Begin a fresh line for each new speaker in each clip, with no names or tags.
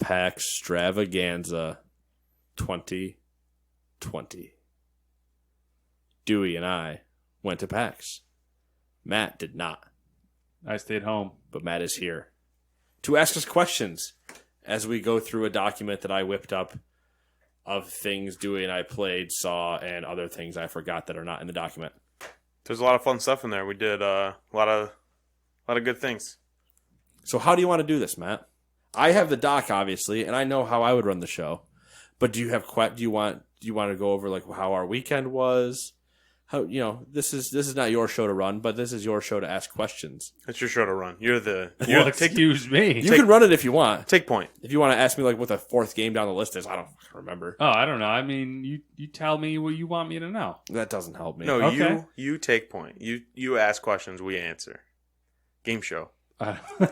Paxstravaganza 2020. Dewey and I went to PAX. Matt did not.
I stayed home.
But Matt is here to ask us questions as we go through a document that I whipped up of things Dewey and I played, saw, and other things I forgot that are not in the document.
There's a lot of fun stuff in there. We did a lot of good things.
So how do you want to do this, Matt? I have the doc, obviously, and I know how I would run the show. But do you have do you want to go over like how our weekend was? How this is not your show to run, but this is your show to ask questions.
It's your show to run.
Excuse me.
You can run it if you want.
Take point.
If you want to ask me like what the fourth game down the list is, I don't remember.
Oh, I don't know. I mean, you tell me what you want me to know.
That doesn't help me.
No,
Okay.
you take point. You ask questions, we answer. Game show.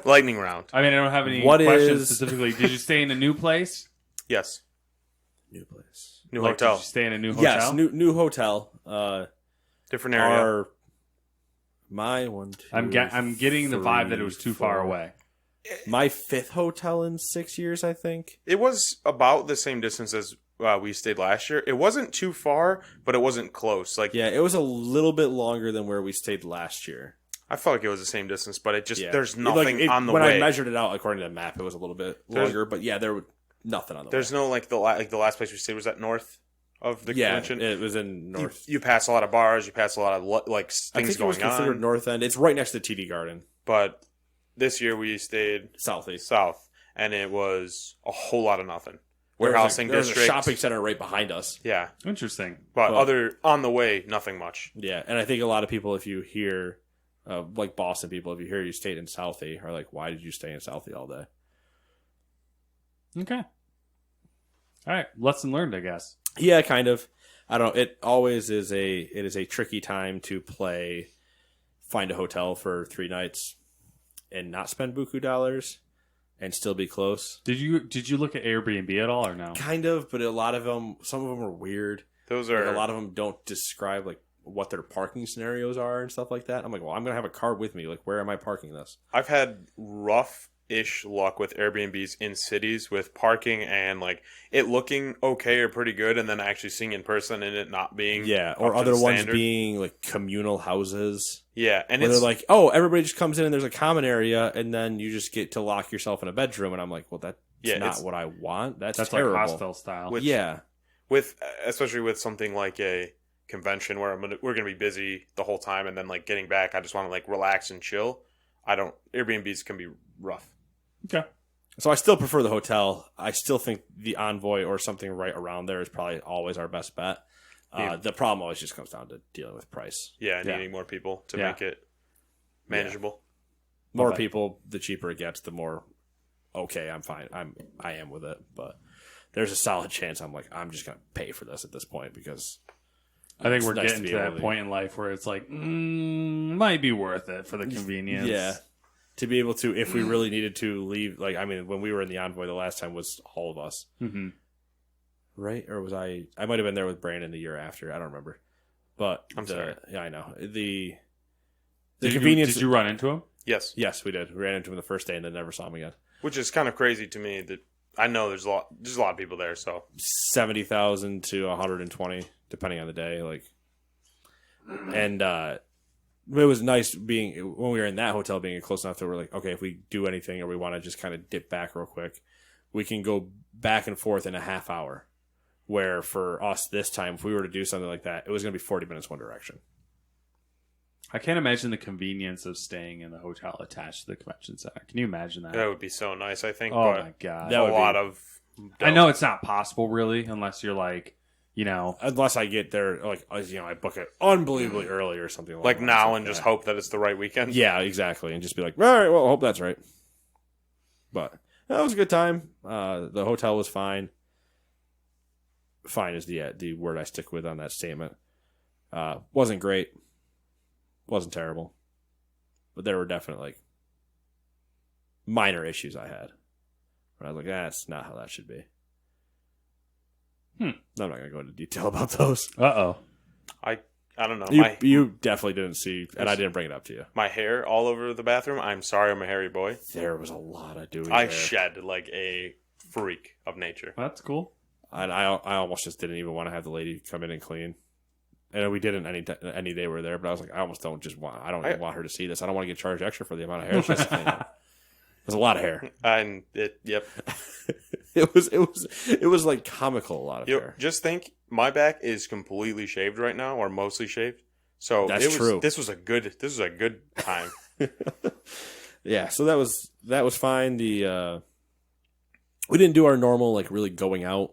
Lightning round.
I mean, I don't have any
What
questions
is-
specifically. Did you stay in a new place?
Yes.
New place.
New
Like,
hotel.
Did you stay in a new hotel?
Yes, new hotel.
Different area.
I'm getting the vibe that it was too far away.
My fifth hotel in 6 years, I think.
It was about the same distance as we stayed last year. It wasn't too far, but it wasn't close. Like,
Yeah, it was a little bit longer than where we stayed last year.
I felt like it was the same distance, but it just
Yeah.
there's nothing on the
when
way.
I measured it out according to the map, it was a little bit longer. But yeah, there was nothing on the
There's
way.
no like the last place we stayed was that north of the convention.
It was in north.
You pass a lot of bars. You pass a lot of
I
things
think it was
going
considered
on.
north end. It's right next to TD Garden,
But this year we stayed
southeast.
south, and it was a whole lot of nothing.
There's
Warehousing
a
district.
shopping center right behind us.
Yeah,
Interesting.
but
But-
other on the way, nothing much.
Yeah, and I think a lot of people, if you hear, like Boston people, if you hear you stayed in Southie, are like, why did you stay in Southie all day?
Okay. All right. Lesson learned, I guess.
Yeah, kind of. I don't know. It always is a tricky time to find a hotel for 3 nights and not spend buku dollars and still be close.
Did you look at Airbnb at all or no?
Kind of, but a lot of them, some of them are weird.
Those
Like,
are
a lot of them don't describe like what their parking scenarios are and stuff like that. I'm like, well, I'm gonna have a car with me. Like, where am I parking this?
I've had rough-ish luck with Airbnbs in cities with parking and like it looking okay or pretty good, and then actually seeing in person and it not being
Yeah,
up
or
to
other
the
ones
standard.
being like communal houses.
Yeah, and
Where
it's
they're like, oh, everybody just comes in and there's a common area, and then you just get to lock yourself in a bedroom. And I'm like, well, that's
Yeah,
not
it's-
what I want. That's
That's
terrible.
like hostel style.
Which-
Yeah,
especially with something like a convention where we're gonna be busy the whole time, and then like getting back, I just want to like relax and chill. Airbnbs can be rough.
Okay.
so I still prefer the hotel. I still think the Envoy or something right around there is probably always our best bet.
Yeah.
The problem always just comes down to dealing with price.
Yeah,
Yeah.
needing more people to
Yeah.
make it manageable.
More
Okay.
people, the cheaper it gets, the more okay, I'm fine. I am with it, but there's a solid chance I'm just gonna pay for this at this point because
I think
it's
we're
nice
getting
be
to
able
that point in life where it's like, might be worth it for the convenience.
Yeah. To be able to, if we really needed to leave, like, I mean, when we were in the Envoy the last time was all of us,
Mm-hmm.
right? Or was I might have been there with Brandon the year after. I don't remember. But
I'm sorry.
Yeah, I know. The
Did
convenience.
did you run into him?
Yes,
Yes, we did. We ran into him the first day and then never saw him again.
which is kind of crazy to me. That I know there's a lot of people there. So
70,000 to 120, depending on the day. Like, and it was nice being when we were in that hotel, being close enough that we're like, okay, if we do anything or we want to just kind of dip back real quick, we can go back and forth in a half hour. Where for us this time, if we were to do something like that, it was going to be 40 minutes one direction.
I can't imagine the convenience of staying in the hotel attached to the convention center. Can you imagine that?
that would be so nice. I think.
Oh
but
my god!
That would
a
be-
lot of.
I know it's not possible, really, unless you're like,
Unless I get there, like, I book it unbelievably early or something
like
that.
now and just hope that it's the right weekend.
Yeah, exactly. And just be like, all right, well, I hope that's right. But that was a good time. The hotel was fine. Fine is the word I stick with on that statement. Wasn't great. Wasn't terrible. But there were definitely like minor issues I had. Where I was like, that's not how that should be. I'm not going to go into detail about those.
uh-oh.
I don't know.
You definitely didn't see, and I didn't bring it up to you.
My hair all over the bathroom. I'm sorry, I'm a hairy boy.
There was a lot of doing
I
there.
shed like a freak of nature.
That's cool.
And I almost just didn't even want to have the lady come in and clean. And we didn't any day we were there, but I was like, I almost don't just want. I don't even want her to see this. I don't want to get charged extra for the amount of hair she has to clean up. There's a lot of hair.
And yep.
It was like comical, a lot of hair.
Just think, my back is completely shaved right now, or mostly shaved. So
That's true.
This was a good time.
Yeah, so that was fine. We didn't do our normal like really going out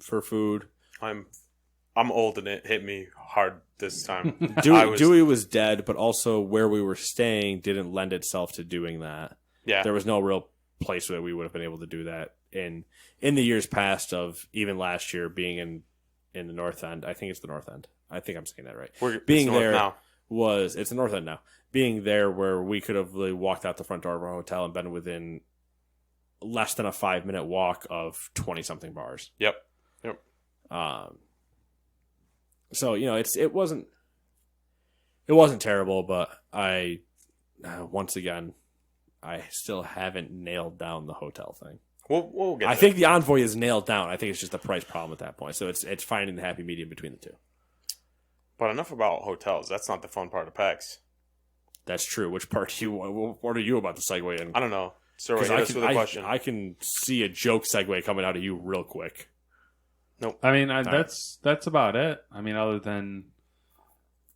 for food.
I'm old and it hit me hard this time.
Dewey was dead, but also where we were staying didn't lend itself to doing that.
Yeah,
there was no real place where we would have been able to do that in the years past. Of even last year being in the North End. I think it's the North End. I think I'm saying that right. Being there now. It's the North End now. Being there where we could have really walked out the front door of our hotel and been within less than a 5-minute walk of 20-something bars.
Yep.
So it wasn't terrible, but once again, I still haven't nailed down the hotel thing.
We'll get.
I think the Envoy is nailed down. I think it's just a price problem at that point. So it's finding the happy medium between the two.
But enough about hotels. That's not the fun part of PAX.
That's true. Which part do you? What are you about to segue in?
I don't know. So hit us with a question.
I can see a joke segue coming out of you real quick.
Nope.
I mean, that's about it. I mean, other than,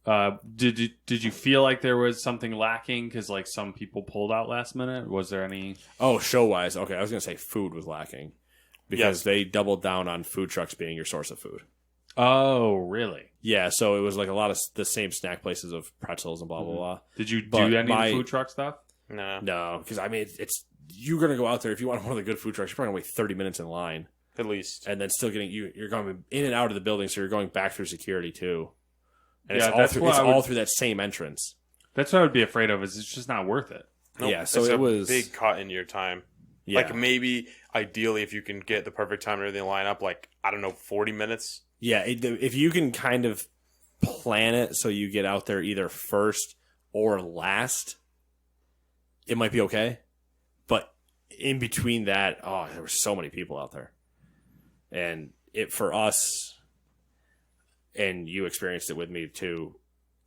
did you feel like there was something lacking because like some people pulled out last minute? Was there any?
Oh, show wise, okay. I was gonna say food was lacking because they doubled down on food trucks being your source of food.
Oh, really?
Yeah. So it was like a lot of the same snack places of pretzels and blah blah blah.
Did you do any of the food truck stuff?
No,
because I mean it's you're gonna go out there if you want one of the good food trucks. You're probably gonna wait 30 minutes in line.
At least. And
then still you're going in and out of the building, so you're going back through security too. And
yeah,
it's all through that same entrance.
That's what I would be afraid of, is it's just not worth it.
Nope,
yeah, so
it
was
a big cut in your time.
Yeah.
Like maybe ideally if you can get the perfect time and everything line up, like, I don't know, 40 minutes.
Yeah, if you can kind of plan it so you get out there either first or last, it might be okay. But in between that, there were so many people out there. And it for us, and you experienced it with me too,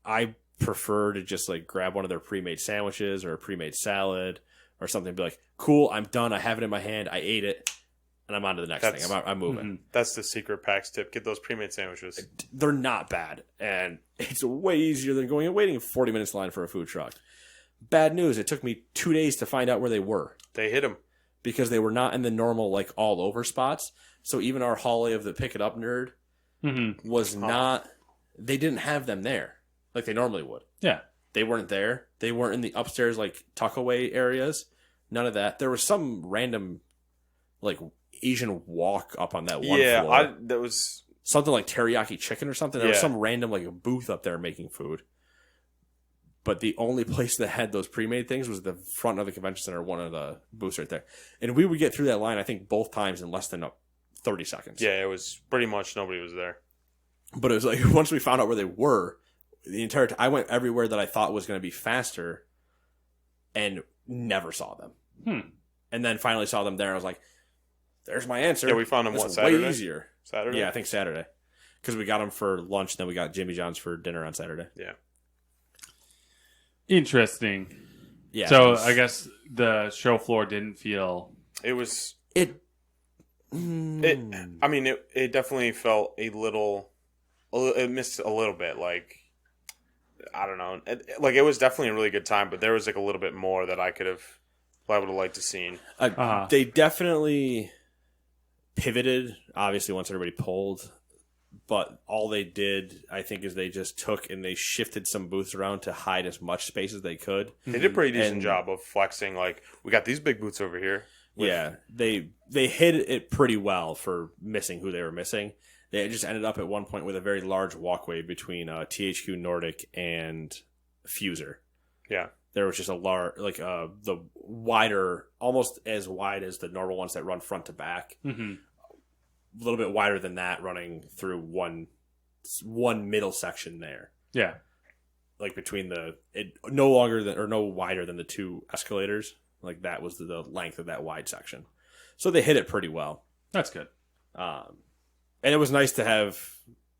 I prefer to just like grab one of their pre-made sandwiches or a pre-made salad or something and be like, cool, I'm done. I have it in my hand. I ate it. And I'm on to the next thing. I'm moving.
Mm-hmm. That's the secret PAX tip. Get those pre-made sandwiches.
They're not bad. And it's way easier than going and waiting 40 minutes in line for a food truck. Bad news. It took me 2 days to find out where they were.
They hit them.
Because they were not in the normal, like, all over spots. So even our hallway of the pick it up nerd was not, they didn't have them there like they normally would.
Yeah.
They weren't there. They weren't in the upstairs, like, tuck away areas. None of that. There was some random, like, Asian wok up on that one floor.
Yeah, that was
something like teriyaki chicken or something. There was some random, like, a booth up there making food. But the only place that had those pre-made things was the front of the convention center, one of the booths right there. And we would get through that line, I think, both times in less than 30 seconds.
Yeah, it was pretty much nobody was there.
But it was like, once we found out where they were, the entire time, I went everywhere that I thought was going to be faster and never saw them. And then finally saw them there, and I was like, there's my answer.
Yeah, we found them, Saturday?
Way easier.
Saturday?
Yeah, I think Saturday. Because we got them for lunch, and then we got Jimmy John's for dinner on Saturday.
Yeah.
Interesting.
Yeah.
So I guess the show floor didn't feel.
It was.
I
mean, it definitely felt a little. It missed a little bit. Like, I don't know. It was definitely a really good time, but there was like a little bit more that I would have liked to seen.
They definitely pivoted. Obviously, once everybody pulled. But all they did, I think, is they just took and they shifted some booths around to hide as much space as they could.
They did a pretty decent job of flexing, like, we got these big booths over here.
Yeah, they hid it pretty well for missing who they were missing. They just ended up at one point with a very large walkway between THQ Nordic and Fuser.
Yeah.
There was just a large, like, the wider, almost as wide as the normal ones that run front to back.
Mm-hmm.
A little bit wider than that, running through one middle section there.
Yeah,
like between no wider than the two escalators. Like that was the length of that wide section. So they hit it pretty well.
That's good.
And it was nice to have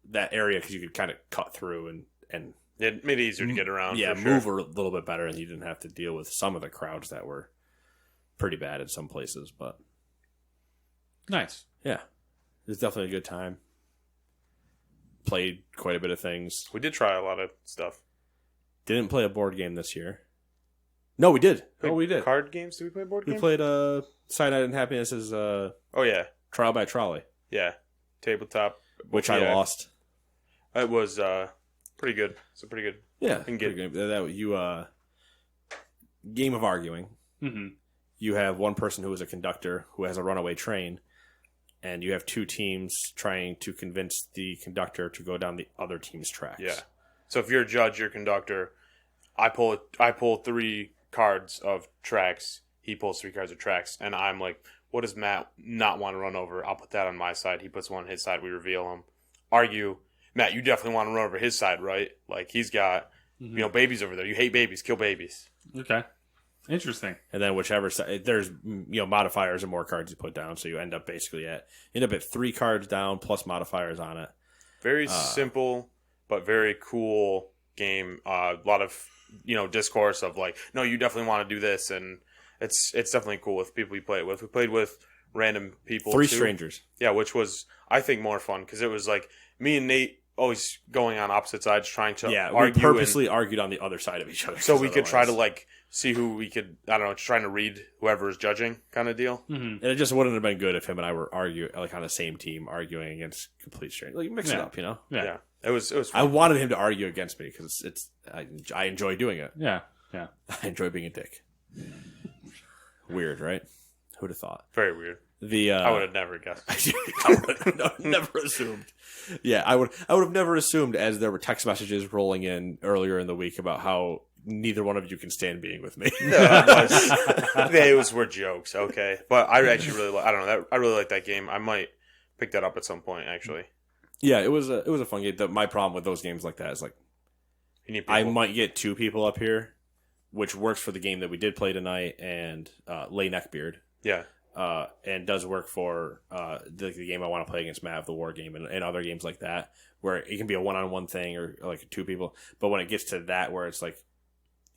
that area because you could kind of cut through and
It made it easier to get around.
yeah,
for sure.
move a little bit better, and you didn't have to deal with some of the crowds that were pretty bad in some places. But
Nice.
yeah, it was definitely a good time. Played quite a bit of things.
We did try a lot of stuff.
Didn't play a board game this year. No, we did.
Played
Oh, we did.
Card games? Did we play board
We
games?
played Cyanide and Happiness as
Oh, yeah.
Trial by Trolley,
Yeah. Tabletop.
which I
Yeah.
lost.
It was pretty good. It's a pretty good.
Yeah,
Can
pretty
get-
good. That you game of arguing.
Mm-hmm.
You have one person who is a conductor who has a runaway train, and you have two teams trying to convince the conductor to go down the other team's tracks.
Yeah. So if you're a judge, you're a conductor. I pull 3 cards of tracks. He pulls 3 cards of tracks, and I'm like, what does Matt not want to run over? I'll put that on my side. He puts one on his side. We reveal him. Argue. Matt, you definitely want to run over his side, right? Like he's got, babies over there. You hate babies. Kill babies.
Okay. Interesting.
And then whichever side, there's modifiers and more cards you put down, so you end up at 3 cards down plus modifiers on it.
Very simple, but very cool game. A lot of discourse of like, no, you definitely want to do this, and it's definitely cool with people you play it with. We played with random people,
3
too.
strangers.
Yeah, which was I think more fun because it was like me and Nate always going on opposite sides trying to argue.
We purposely argued on the other side of each other,
so we could try to like see who we could, I don't know, trying to read whoever is judging kind of deal.
Mm-hmm.
And it just wouldn't have been good if him and I were arguing like on the same team, arguing against complete strangers. Like mix it
Yeah.
up,
Yeah.
Yeah, it was fun.
I wanted him to argue against me because I enjoy doing it.
Yeah. Yeah.
I enjoy being a dick. Weird, right? Who'd have thought?
Very weird.
I
I would have never guessed.
I would have never assumed. Yeah, I would have never assumed as there were text messages rolling in earlier in the week about how neither one of you can stand being with me.
No, those were jokes, okay. But I actually really, I don't know, I really like that game. I might pick that up at some point. Actually,
Yeah, it was a fun game. My problem with those games like that is like
you need people.
I might get 2 people up here, which works for the game that we did play tonight, and Lay Neckbeard.
Yeah,
And does work for the game I want to play against Matt of the War Game and other games like that, where it can be a one-on-one thing or like 2 people. But when it gets to that, where it's like,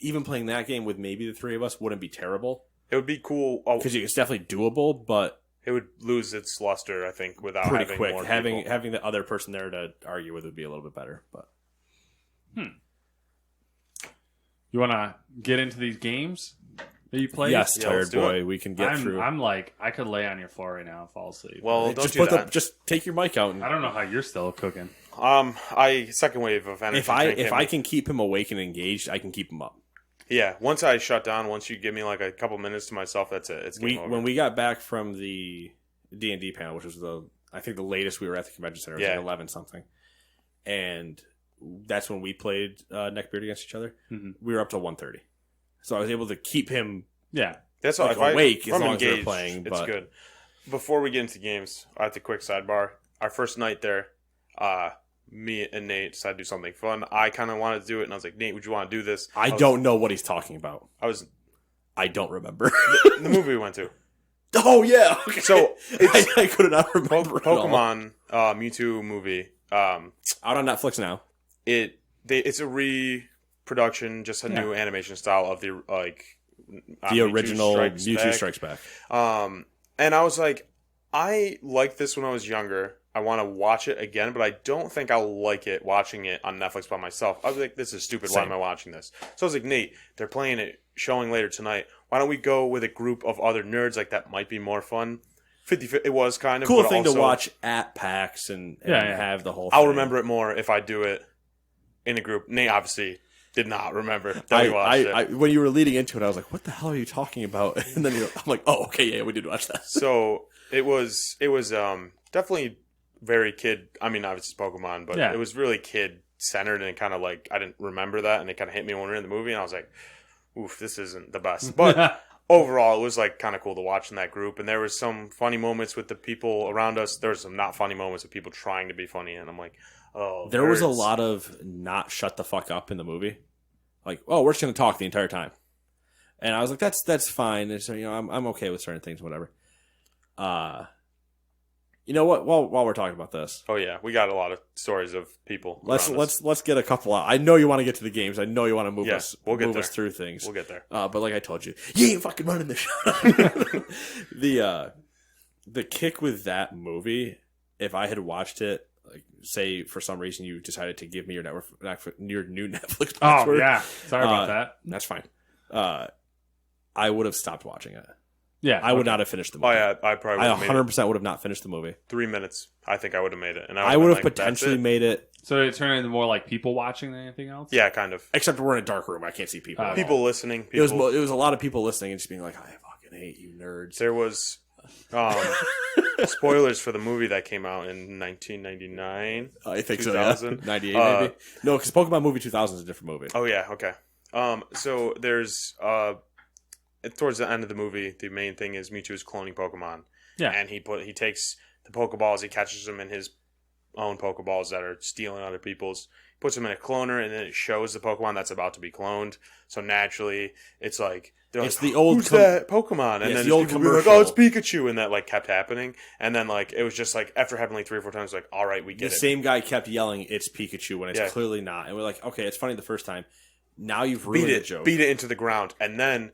even playing that game with maybe the 3 of us wouldn't be terrible.
it would be cool
Because it's definitely doable, but
it would lose its luster, I think, without
pretty
having
quick.
more
Having
people.
having the other person there to argue with would be a little bit better. But
You want to get into these games that you play?
yes,
Yeah,
tired
let's do
boy, we can get through.
I'm like, I could lay on your floor right now and fall asleep.
Well, don't
just
do that.
just take your mic out. And
I don't know how you're still cooking.
Second wave of energy.
if I
drink hit me.
can keep him awake and engaged, I can keep him up.
Yeah, once I shut down, once you give me like a couple minutes to myself, that's it. It's game over.
When we got back from the D&D panel, which was I think the latest we were at the convention center, it was
Yeah.
like 11 something, and that's when we played Neckbeard against each other.
Mm-hmm.
We were up till 1:30, so I was able to keep him.
Yeah.
That's all.
like,
If I
awake as
if I'm
long as we're
engaged,
playing,
it's
but-
good. Before we get into games, I have a quick sidebar. Our first night there, me and Nate decided to do something fun. I kind of wanted to do it, and I was like, Nate, would you want to do this?
I don't know what he's talking about. I don't remember.
The movie we went to.
Oh yeah. Okay.
So it's
I could not remember. at all.
Pokemon Mewtwo movie.
Out on Netflix now.
It's a reproduction, just a new animation style of the
The original
Strikes
Mewtwo
Back.
Strikes Back.
And I was like, I liked this when I was younger. I want to watch it again, but I don't think I'll like it watching it on Netflix by myself. I was like, this is stupid. Why
Same.
am I watching this? So I was like, Nate, they're playing it, showing later tonight. Why don't we go with a group of other nerds? Like, that might be more fun. 50, it was kind of
Cool
but
thing to
also,
watch at PAX and have the whole thing.
I'll remember it more if I do it in a group. Nate obviously did not remember that we watched it.
When you were leading into it, I was like, what the hell are you talking about? And then I'm like, oh, okay, yeah, we did watch that.
So it was definitely very kid. I mean, obviously it's Pokemon, but it was really kid centered, and kind of like I didn't remember that, and it kind of hit me when we were in the movie, and I was like, oof, this isn't the best. But overall, it was like kind of cool to watch in that group, and there was some funny moments with the people around us. There was some not funny moments with people trying to be funny, and I'm like, oh,
There was a
nerds.
lot of not shut the fuck up in the movie. Like, oh, we're just going to talk the entire time. And I was like, that's fine. And so, I'm okay with certain things, whatever. You know what? While we're talking about this,
Oh yeah, we got a lot of stories of people.
let's
around us.
let's get a couple out. I know you want to get to the games. I know you want to move
Yeah,
us
we'll get
move
there.
us through things.
We'll get there.
But like I told you, you ain't fucking running the show. The kick with that movie, if I had watched it, like say for some reason you decided to give me your new Netflix
Oh
password,
yeah, sorry about that.
that's fine. I would have stopped watching it.
Yeah,
I would not have finished the movie.
Oh yeah, I probably
I
would have made
100% would have not finished the movie.
it 3 minutes. I think I would have made it, and
I would have
been like,
potentially
"That's it?"
made it,
So it turned into more like people watching than anything else.
Yeah, kind of.
except we're in a dark room. I can't see people. at all.
People listening.
It was
People,
it was a lot of people listening and just being like, I fucking hate you nerds.
there was spoilers for the movie that came out in 1999.
I think
2000.
so. Yeah. 98 maybe. No, because Pokemon Movie 2000 is a different movie.
Oh yeah, okay. So there's towards the end of the movie, the main thing is Mewtwo is cloning Pokemon.
Yeah.
And he takes the Pokeballs, he catches them in his own Pokeballs that are stealing other people's, puts them in a cloner, and then it shows the Pokemon that's about to be cloned. So naturally, it's like
It's the old
who's that Pokemon? And
Yeah, it's
then
the old
people be like,
commercial.
oh, it's Pikachu, and that like kept happening. And then like it was just like after happening like 3 or 4 times, like all right, we
The
get it.
same guy kept yelling, "It's Pikachu," when it's
Yeah.
clearly not. And we're like, okay, it's funny the first time. Now you've
beat
ruined the
it,
joke.
beat it into the ground, and then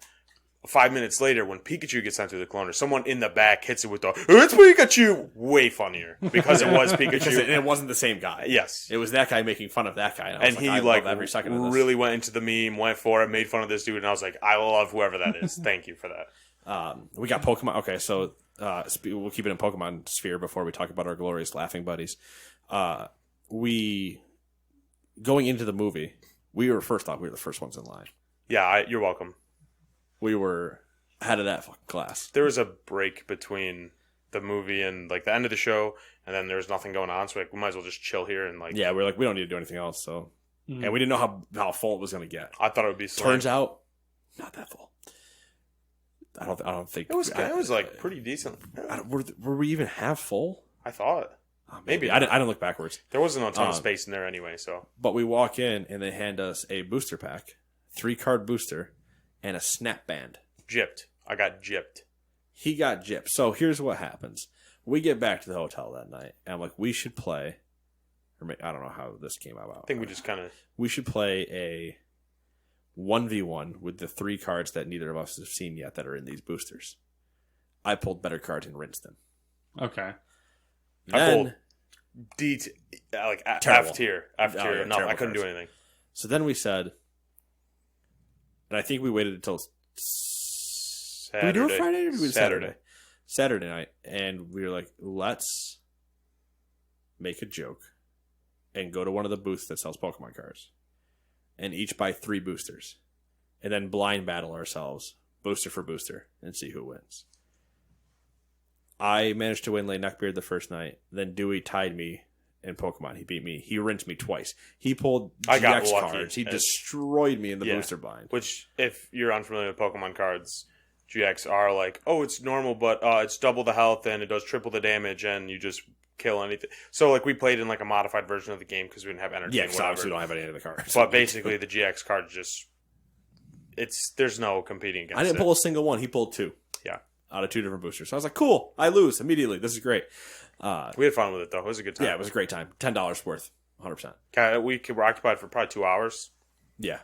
5 minutes later, when Pikachu gets sent through the cloner, someone in the back hits it with the "It's Pikachu!" Way funnier because it was
Because
Pikachu.
it wasn't the same guy.
Yes,
It was that guy making fun of that guy. And, I was
and he
I
like
love every second of this.
really went into the meme, went for it, made fun of this dude, and I was like, I love whoever that is. Thank you for that.
We got Pokemon. Okay, so we'll keep it in Pokemon sphere before we talk about our glorious laughing buddies. We going into the movie, we were first off, we were the first ones in line.
Yeah, you're welcome.
We were ahead of that fucking class.
There was a break between the movie and like the end of the show, and then there was nothing going on, so like we might as well just chill here and like.
Yeah, we are like, we don't need to do anything else. So, and we didn't know how full it was going to get.
I thought it would be. Slim.
Turns out, not that full. I don't think
it was like pretty decent.
were we even half full?
I thought.
Oh,
Maybe
I didn't look backwards.
There wasn't a ton of space in there anyway, so.
But we walk in and they hand us a booster pack, 3-card booster, and a snap band.
Gypped. I got gypped.
He got gypped. So here's what happens. We get back to the hotel that night, and I'm like, we should play. I don't know how this came about.
I think we just kind of.
We should play a 1v1 with the 3 cards that neither of us have seen yet that are in these boosters. I pulled better cards and rinsed them.
Okay.
I pulled
Then,
like
Terrible.
F tier.
Oh,
F tier.
yeah,
No,
terrible
I couldn't do
cards.
anything.
so then we said, and I think we waited until
Saturday.
Did we do it Friday or did we do it
Saturday.
Saturday night, and we were like, let's make a joke and go to one of the booths that sells Pokemon cards and each buy 3 boosters and then blind battle ourselves booster for booster and see who wins. I managed to win Lay Neckbeard the first night. Then Dewey tied me in Pokemon. He beat me. He rinsed me twice. He pulled
I got
GX
lucky.
cards. He destroyed me in the
Yeah.
booster blind.
Which, if you're unfamiliar with Pokemon cards, GX are like, oh, it's normal, but it's double the health and it does triple the damage, and you just kill anything. So, like, we played in like a modified version of the game because we didn't have energy.
Yeah,
and
because obviously we
whatever.
don't have any of the cards.
But basically, the GX cards just there's no competing against.
I didn't
it.
pull a single one. He pulled 2.
Yeah.
Out of 2 different boosters. So I was like, cool. I lose immediately. This is great.
We had fun with it though. It was a good time.
Yeah, it was a great time. $10 worth. 100%.
We were occupied for probably 2 hours.
Yeah.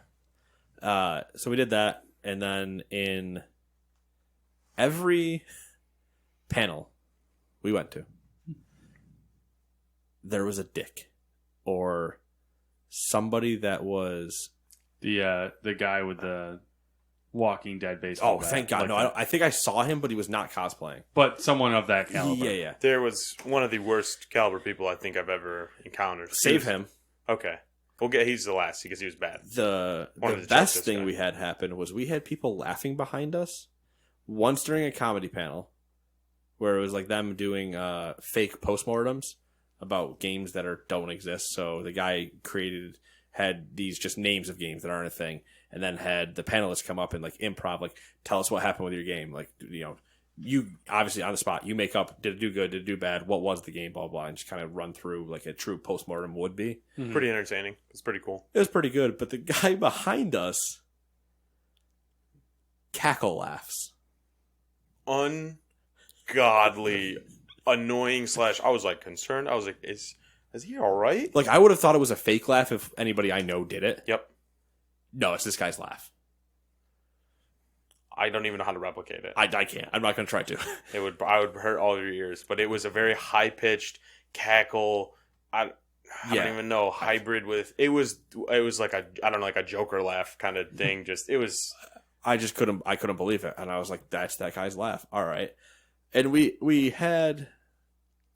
So we did that. And then in every panel we went to, there was a dick or somebody that was...
The guy with the Walking Dead baseball.
Oh,
bat.
thank God.
Like
No, I think I saw him, but he was not cosplaying.
but someone of that caliber.
Yeah.
There was one of the worst caliber people I think I've ever encountered.
Save him.
Okay. He's the last because he was bad.
The
Wanted to joke
best
this
thing
guy.
we had happen was we had people laughing behind us once during a comedy panel where it was like them doing fake postmortems about games that don't exist. So the guy had these just names of games that aren't a thing, and then had the panelists come up and like improv, like tell us what happened with your game. Like, you know, you obviously on the spot, you make up, did it do good, did it do bad, what was the game, blah, blah, and just kind of run through like a true postmortem would be.
Mhm.
Pretty entertaining. It's pretty cool.
It was pretty good, but the guy behind us cackle laughs.
ungodly annoying / I was like concerned. I was like, is he all right?
Like, I would have thought it was a fake laugh if anybody I know did it.
Yep.
No, it's this guy's laugh.
I don't even know how to replicate it.
I can't. I'm not going to try to.
I would hurt all of your ears, but it was a very high pitched cackle. I don't even know, hybrid with it was like a Joker laugh kind of thing.
I couldn't believe it, and I was like, that's that guy's laugh. All right. And we had,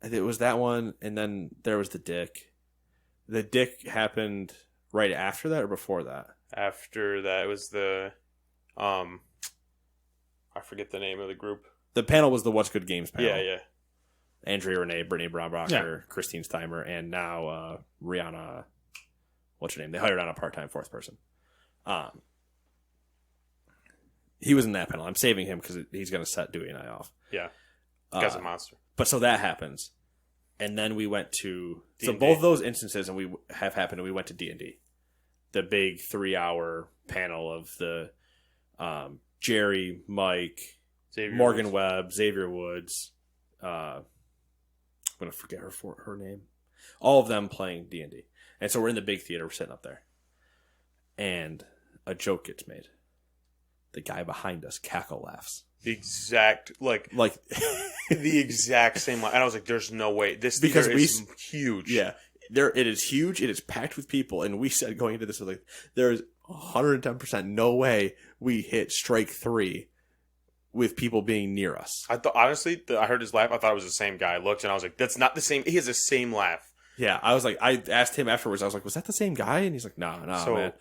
it was that one, and then there was the dick. The dick happened right after that or before that?
After that, it was the I forget the name of the group.
The panel was the What's Good Games panel.
Yeah.
Andrea Renee, Brittany Braunbacher, Christine Steimer, and now Rihanna. What's her name? They hired on a part-time fourth person. He was in that panel. I'm saving him because he's going to set Dewey and I off.
Yeah. Guy's a monster.
But so that happens. And then we went to...
D&D.
So both those instances and we have happened, and we went to D&D. The big 3-hour panel of the Jerry, Mike,
Xavier
Morgan
Woods.
Webb, Xavier Woods. I'm going to forget her name. All of them playing D&D. And so we're in the big theater. We're sitting up there. And a joke gets made. The guy behind us cackle laughs.
The exact, like the exact same line. And I was like, there's no way. This theater is huge.
Yeah. It is huge. It is packed with people. And we said going into this, like, there's 110% no way we hit strike 3 with people being near us.
I thought, honestly, I heard his laugh. I thought it was the same guy. I looked and I was like, that's not the same. He has the same laugh.
Yeah. I was like, I asked him afterwards. I was like, was that the same guy? And he's like, no, man.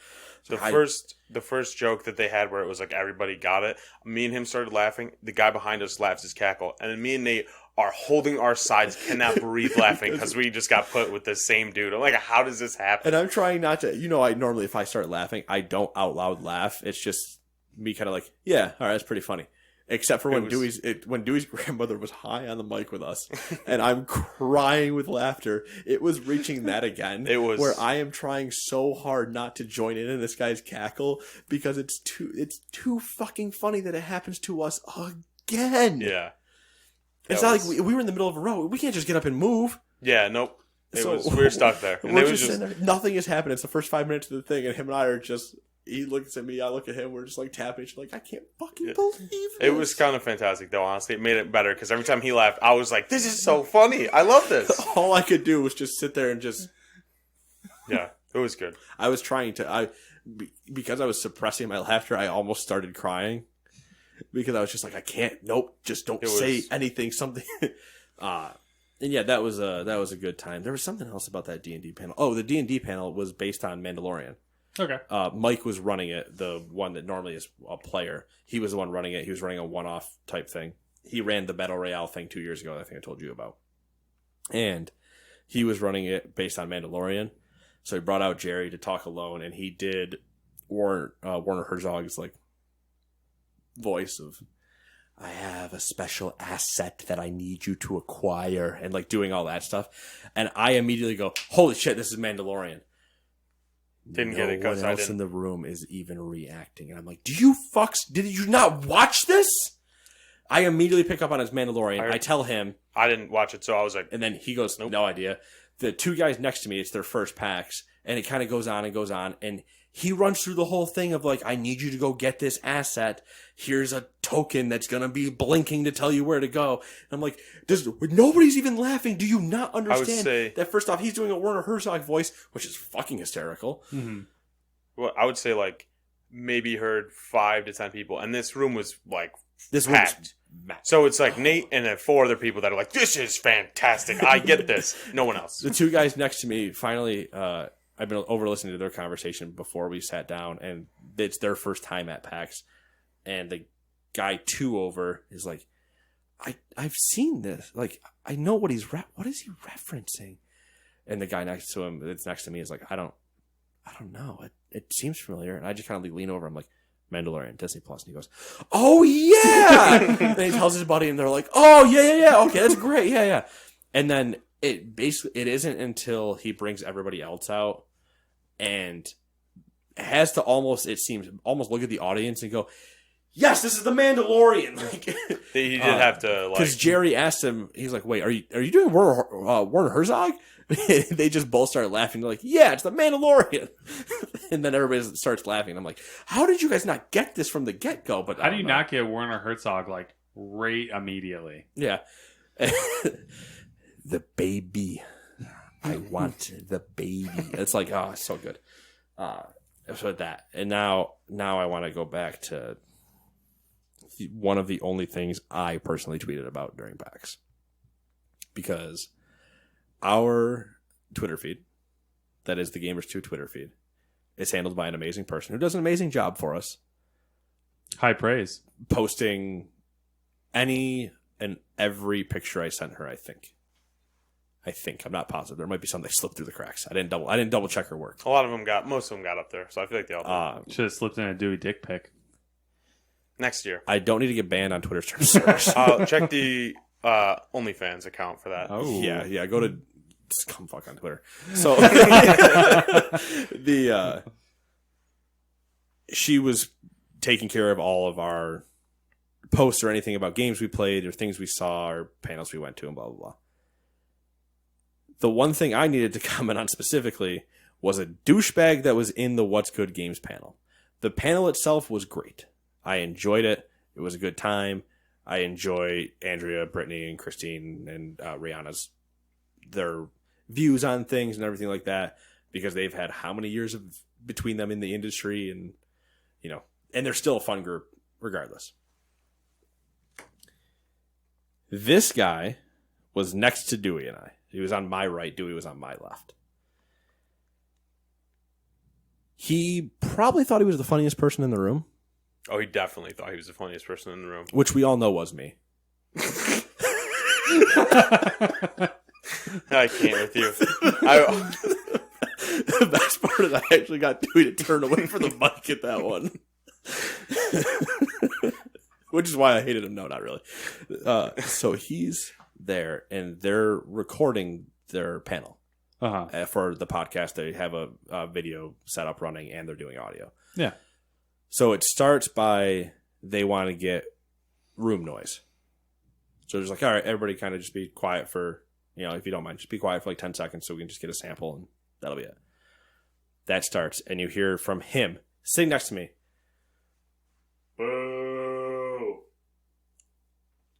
The first joke that they had where it was like everybody got it, me and him started laughing. The guy behind us laughs his cackle. And then me and Nate are holding our sides, cannot breathe laughing because we just got put with the same dude. I'm like, how does this happen?
And I'm trying not to, I normally, if I start laughing, I don't out loud laugh. It's just me kind of like, yeah, all right, that's pretty funny. Except for when Dewey's grandmother was high on the mic with us, and I'm crying with laughter. It was reaching that again.
It was
where I am trying so hard not to join in this guy's cackle because it's too fucking funny that it happens to us again.
Yeah,
it's not like we were in the middle of a row. We can't just get up and move.
Yeah, nope. We were stuck there. And
we're just sitting there. Nothing has happened. It's the first 5 minutes of the thing, and him and I are just. He looks at me, I look at him, we're just like tapping each other, like, I can't fucking believe this.
It was kind of fantastic, though, honestly. It made it better, because every time he laughed, I was like, this is so funny. I love this.
All I could do was just sit there and just...
Yeah, it was good.
I was trying to... Because I was suppressing my laughter, I almost started crying. Because I was just like, I can't, just don't say anything, something... And yeah, that was a good time. There was something else about that D&D panel. Oh, the D&D panel was based on Mandalorian.
Okay.
Mike was running it, the one that normally is a player. He was the one running it. He was running a one-off type thing. He ran the Battle Royale thing 2 years ago, I think I told you about. And he was running it based on Mandalorian. So he brought out Jerry to talk alone, and he did Werner Herzog's like voice of, I have a special asset that I need you to acquire, and like doing all that stuff. And I immediately go, holy shit, this is Mandalorian.
Didn't get it because
no one else in the room is even reacting. And I'm like, did you not watch this? I immediately pick up on his Mandalorian. I tell him.
I didn't watch it, so I was like.
And then he goes, nope. No idea. The two guys next to me, it's their first PAX. And it kind of goes on and goes on. And he runs through the whole thing of like, I need you to go get this asset. Here's a token that's going to be blinking to tell you where to go. And I'm like, nobody's even laughing. Do you not understand that first off, he's doing a Werner Herzog voice, which is fucking hysterical.
Mm-hmm.
Well, I would say like maybe heard 5 to 10 people. And this room was like
packed.
So it's like Nate and then 4 other people that are like, this is fantastic. I get this. No one else.
The two guys next to me finally, I've been over listening to their conversation before we sat down, and it's their first time at PAX. And the guy 2 over is like, I've seen this. Like, I know what what is he referencing? And the guy next to him, that's next to me, is like, I don't know. It seems familiar. And I just kind of lean over. I'm like, Mandalorian, Disney Plus. And he goes, oh yeah. And he tells his buddy, and they're like, oh yeah. Okay, that's great. Yeah. And then it isn't until he brings everybody else out and has to almost look at the audience and go, yes, this is the Mandalorian. Like,
He did have to,
because Jerry asked him, he's like, wait, are you doing Werner Herzog? They just both start laughing. They're like, yeah, it's the Mandalorian. And then everybody starts laughing. I'm like, how did you guys not get this from the get-go? But
how do you not get Werner Herzog like right immediately?
Yeah. The baby. I want the baby. It's like, oh, it's so good. So that. And now I want to go back to one of the only things I personally tweeted about during PAX. Because our Twitter feed, that is the Gamers 2 Twitter feed, is handled by an amazing person who does an amazing job for us.
High praise.
Posting any and every picture I sent her, I think. I'm not positive. There might be some that slipped through the cracks. I didn't double check her work.
most of them got up there, so I feel like they all did.
Should have slipped in a Dewey dick pic.
Next year.
I don't need to get banned on Twitter's terms of service.
I'll check the OnlyFans account for that.
Oh.
Yeah. Go to come fuck on Twitter. So she was taking care of all of our posts or anything about games we played or things we saw or panels we went to and blah blah blah. The one thing I needed to comment on specifically was a douchebag that was in the What's Good Games panel. The panel itself was great. I enjoyed it. It was a good time. I enjoy Andrea, Brittany, and Christine and Rihanna's their views on things and everything like that, because they've had how many years of between them in the industry, and and they're still a fun group regardless. This guy was next to Dewey and I. He was on my right. Dewey was on my left. He probably thought he was the funniest person in the room.
Oh, he definitely thought he was the funniest person in the room.
Which we all know was me.
I can't with you.
The best part is I actually got Dewey to turn away from the mic at that one. Which is why I hated him. No, not really. So he's there, and they're recording their panel for the podcast. They have a video set up running, and they're doing audio.
Yeah.
So it starts by they want to get room noise. So it's like, all right, everybody kind of just be quiet for, if you don't mind, just be quiet for like 10 seconds so we can just get a sample, and that'll be it. That starts, and you hear from him sitting next to me, boo.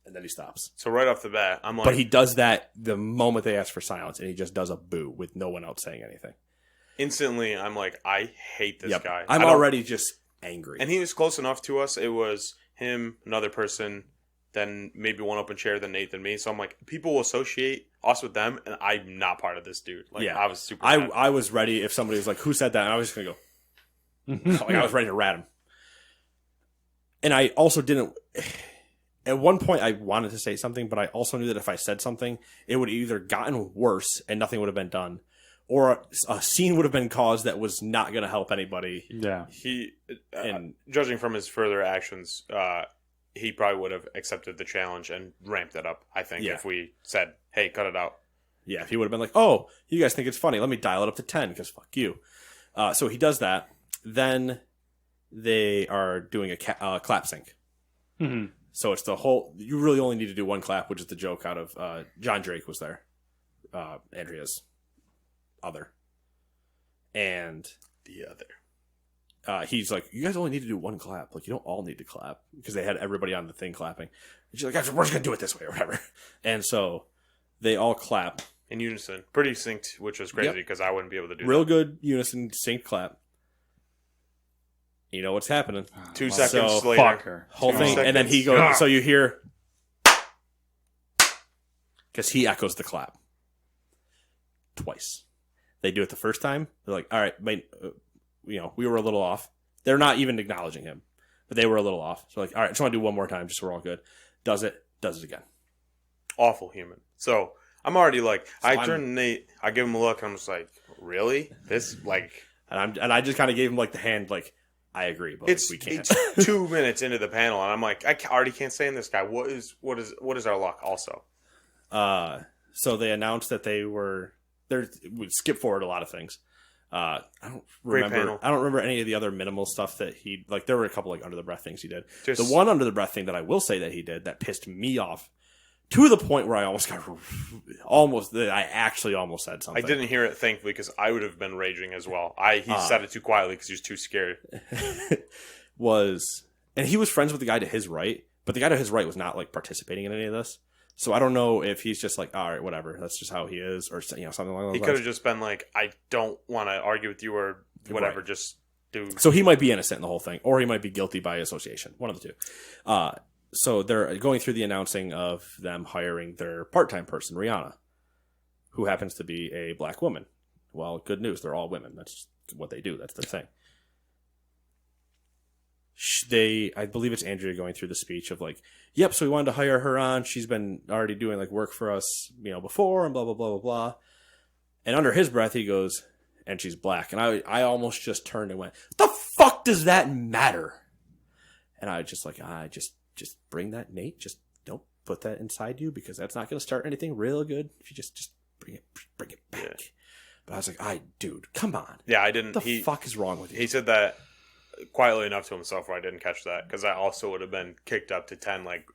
And then he stops.
So right off the bat, I'm like...
But he does that the moment they ask for silence, and he just does a boo with no one else saying anything.
Instantly, I'm like, I hate this guy.
I'm already just angry.
And he was close enough to us. It was him, another person, then maybe one open chair, then Nate, then me. So I'm like, people will associate us with them, and I'm not part of this dude. I was super mad.
I was ready if somebody was like, who said that? And I was just going to go. I was ready to rat him. And I also didn't... At one point, I wanted to say something, but I also knew that if I said something, it would have either gotten worse and nothing would have been done, or a scene would have been caused that was not going to help anybody.
Yeah.
He, judging from his further actions, he probably would have accepted the challenge and ramped it up, I think, if we said, hey, cut it out.
Yeah, if he would have been like, oh, you guys think it's funny, let me dial it up to 10, because fuck you. So he does that. Then they are doing a clap sync.
Mm-hmm.
So it's the whole... You really only need to do one clap, which is the joke out of... John Drake was there. Andrea's other. And...
The other.
He's like, you guys only need to do one clap. Like, you don't all need to clap. Because they had everybody on the thing clapping. And she's like, guys, we're just going to do it this way or whatever. And so they all clap.
In unison. Pretty synced, which was crazy because I wouldn't be able to do that.
Real good unison synced clap. You know what's happening.
2 seconds later.
Fuck her.
Whole thing. And then he goes, so you hear... Because he echoes the clap. Twice. They do it the first time. They're like, all right, we were a little off. They're not even acknowledging him. But they were a little off. So like, all right, I just want to do one more time just so we're all good. Does it again.
Awful human. So I'm already like, I turn to Nate, I give him a look, and I'm just like, really? This, like...
And I just kind of gave him like the hand, like, I agree, but we can't.
It's 2 minutes into the panel, and I'm like, I already can't stand this guy. What is our luck? Also,
so they announced that we skip forward a lot of things. I don't
Great
remember.
panel.
I don't remember any of the other minimal stuff that he like. There were a couple like under the breath things he did.
Just-
The one under the breath thing that I will say that he did that pissed me off to the point where I I actually almost said something.
I didn't hear it, thankfully, because I would have been raging as well. He said it too quietly because he was too scared.
And he was friends with the guy to his right, but the guy to his right was not like participating in any of this. So I don't know if he's just like, all right, whatever, that's just how he is, or something along those lines.
He could have just been like, I don't want to argue with you or whatever,
Right.
just do.
So he might be innocent in the whole thing, or he might be guilty by association. One of the two. So they're going through the announcing of them hiring their part-time person, Rihanna, who happens to be a black woman. Well, good news, they're all women. That's what they do. That's their thing. I believe it's Andrea going through the speech of like, yep, so we wanted to hire her on. She's been already doing like work for us, before, and blah, blah, blah, blah, blah. And under his breath, he goes, and she's black. And I almost just turned and went, the fuck does that matter? And I just like, just bring that, Nate. Just don't put that inside you, because that's not going to start anything real good if you just bring it back. Yeah. But I was like, dude, come on.
Yeah, I didn't.
What the fuck is wrong with you?
He said that quietly enough to himself where I didn't catch that, because I also would have been kicked up to 10. Like,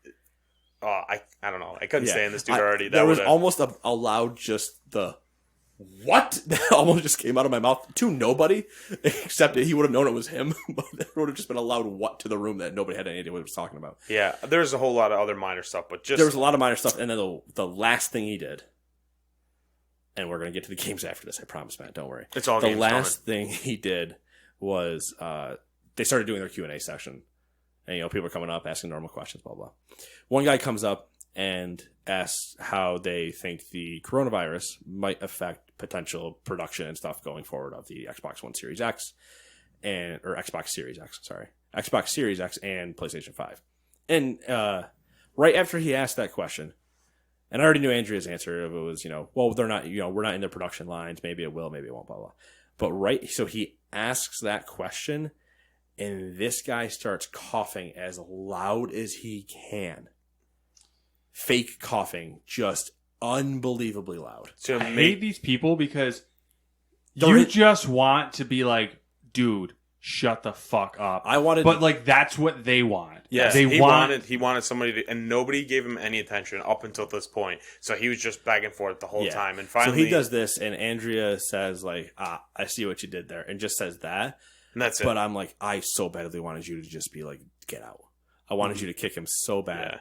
I don't know. I couldn't stand this dude already.
There was almost a loud just the what that almost just came out of my mouth to nobody, except that he would have known it was him. But there would have just been a loud what to the room that nobody had any idea what he was talking about.
Yeah, there's a whole lot of other minor stuff, but
there was a lot of minor stuff, and then the last thing he did, and we're gonna get to the games after this. I promise, Matt. Don't worry.
It's all
the
games
last thing he did was they started doing their Q&A session, and people are coming up asking normal questions, blah blah. One guy comes up and asks how they think the coronavirus might affect potential production and stuff going forward of the Xbox One Series X or Xbox Series X, Xbox Series X and PlayStation 5. And right after he asked that question, and I already knew Andrea's answer. If it was, well, they're not, we're not in their production lines. Maybe it will, maybe it won't, blah blah. But so he asks that question, and this guy starts coughing as loud as he can. Fake coughing, just unbelievably loud.
So I hate these people because you just want to be like, dude, shut the fuck up. But like that's what they want.
Yeah,
he
wanted somebody to, and nobody gave him any attention up until this point. So he was just back and forth the whole time. And finally,
so he does this, and Andrea says like, I see what you did there, and just says that.
And that's it.
But I'm like, I so badly wanted you to just be like, get out. I wanted you to kick him so bad.
Yeah.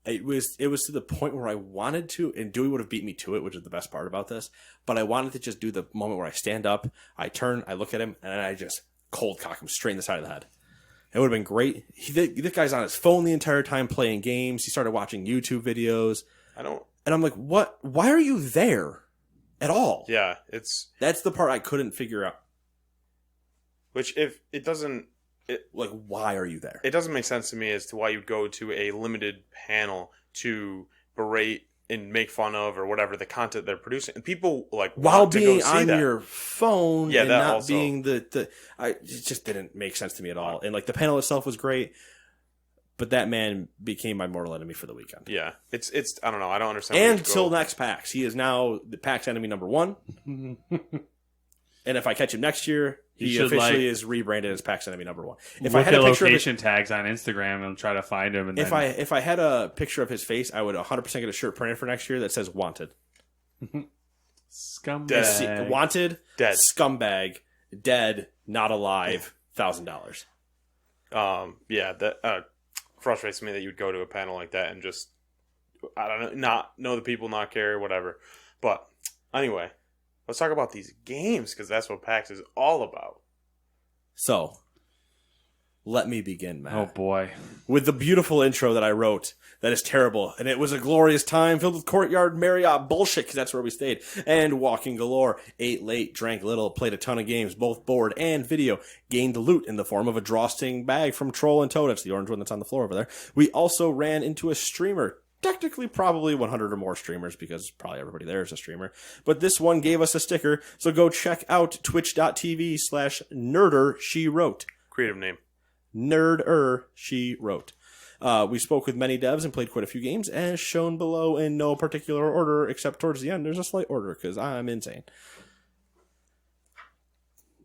It was to the point where I wanted to, and Dewey would have beat me to it, which is the best part about this. But I wanted to just do the moment where I stand up, I turn, I look at him, and I just cold cock him straight in the side of the head. It would have been great. This guy's on his phone the entire time playing games. He started watching YouTube videos. And I'm like, what? Why are you there at all?
Yeah,
that's the part I couldn't figure out.
Which if it doesn't.
Why are you there?
It doesn't make sense to me as to why you'd go to a limited panel to berate and make fun of or whatever the content they're producing, and people
while
want
being
to go see
on
that.
your phone,
yeah,
and
that
not
also.
being it just didn't make sense to me at all. And the panel itself was great, but that man became my mortal enemy for the weekend.
Yeah, it's I don't know, I don't understand.
And until next PAX, he is now the PAX enemy number 1. And if I catch him next year, he officially is rebranded as PAX enemy number 1. If I had a picture
location tags on Instagram and try to find him, and
if I had a picture of his face, I would 100% get a shirt printed for next year that says "Wanted."
Scumbag.
Wanted,
dead,
scumbag, dead, not alive, $1,000.
Yeah, that frustrates me that you would go to a panel like that and just I don't know, not know the people, not care, whatever. But anyway. Let's talk about these games, because that's what PAX is all about.
So, let me begin, Matt.
Oh, boy.
With the beautiful intro that I wrote that is terrible. And it was a glorious time filled with Courtyard Marriott bullshit, because that's where we stayed. And walking galore. Ate late, drank little, played a ton of games, both board and video. Gained loot in the form of a drawstring bag from Troll and Toad. That's the orange one that's on the floor over there. We also ran into a streamer. Technically, probably 100 or more streamers, because probably everybody there is a streamer. But this one gave us a sticker, so go check out twitch.tv/nerder she wrote.
Creative name.
Nerder she wrote. We spoke with many devs and played quite a few games, as shown below in no particular order, except towards the end there's a slight order, because I'm insane.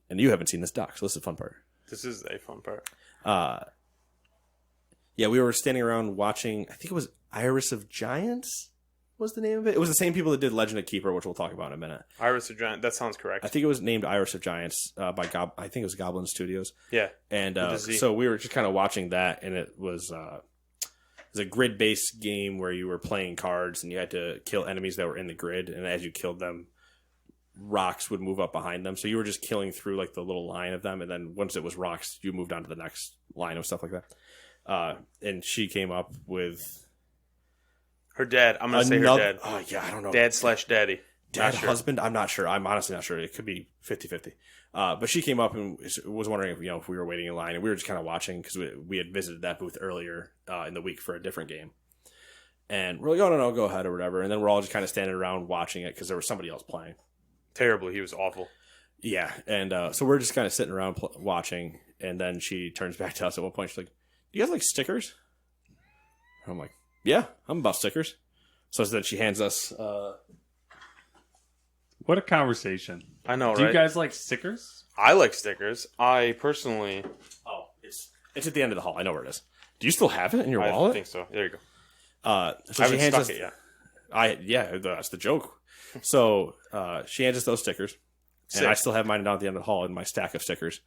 and you haven't seen this doc, so this is the fun part.
This is a fun part.
Yeah, we were standing around watching, I think it was Iris of Giants was the name of it. It was the same people that did Legend of Keeper, which we'll talk about in a minute.
Iris of Giant. That sounds correct.
I think it was named Iris of Giants by I think it was Goblin Studios.
Yeah.
And so we were just kind of watching that, and it was a grid-based game where you were playing cards, and you had to kill enemies that were in the grid, and as you killed them, rocks would move up behind them. So you were just killing through like the little line of them, and then once it was rocks, you moved on to the next line of stuff like that. And she came up with
her dad. I'm gonna say her dad.
Oh yeah, I don't know.
Dad/daddy.
Dad, husband. I'm not sure. I'm honestly not sure. It could be 50-50. But she came up and was wondering if we were waiting in line, and we were just kind of watching because we had visited that booth earlier in the week for a different game. And we're like, oh no, go ahead or whatever. And then we're all just kind of standing around watching it because there was somebody else playing.
Terribly, he was awful.
Yeah, and so we're just kind of sitting around watching, and then she turns back to us at one point. She's like, "You guys like stickers?" I'm like, "Yeah, I'm about stickers." So then she hands us.
What a conversation!
I know, right?
Do you guys like stickers?
I like stickers. I personally.
Oh, it's at the end of the hall. I know where it is. Do you still have it in your wallet?
I think so. There you go.
So
I haven't stuck it yet.
Yeah, that's the joke. So she hands us those stickers, and I still have mine down at the end of the hall in my stack of stickers.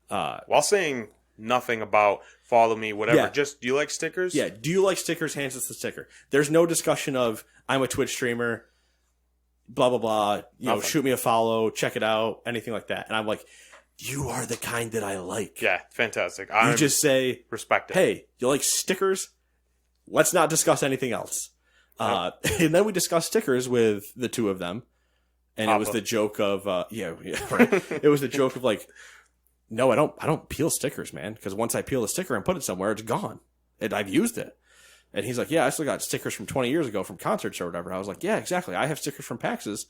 While saying nothing about follow me, whatever,
Yeah.
just do you like stickers?
Yeah, do you like stickers? Hands us the sticker. There's no discussion of I'm a Twitch streamer, blah blah blah.
Nothing.
Shoot me a follow, check it out, anything like that. And I'm like, you are the kind that I like.
Yeah, fantastic.
You just say,
respect it.
hey, you like stickers? Let's not discuss anything else. And then we discussed stickers with the two of them, and It was the joke of right. It was the joke of like, no, I don't peel stickers, man, because once I peel the sticker and put it somewhere, it's gone, and I've used it. And he's like, yeah, I still got stickers from 20 years ago from concerts or whatever. I was like, yeah, exactly. I have stickers from PAXs.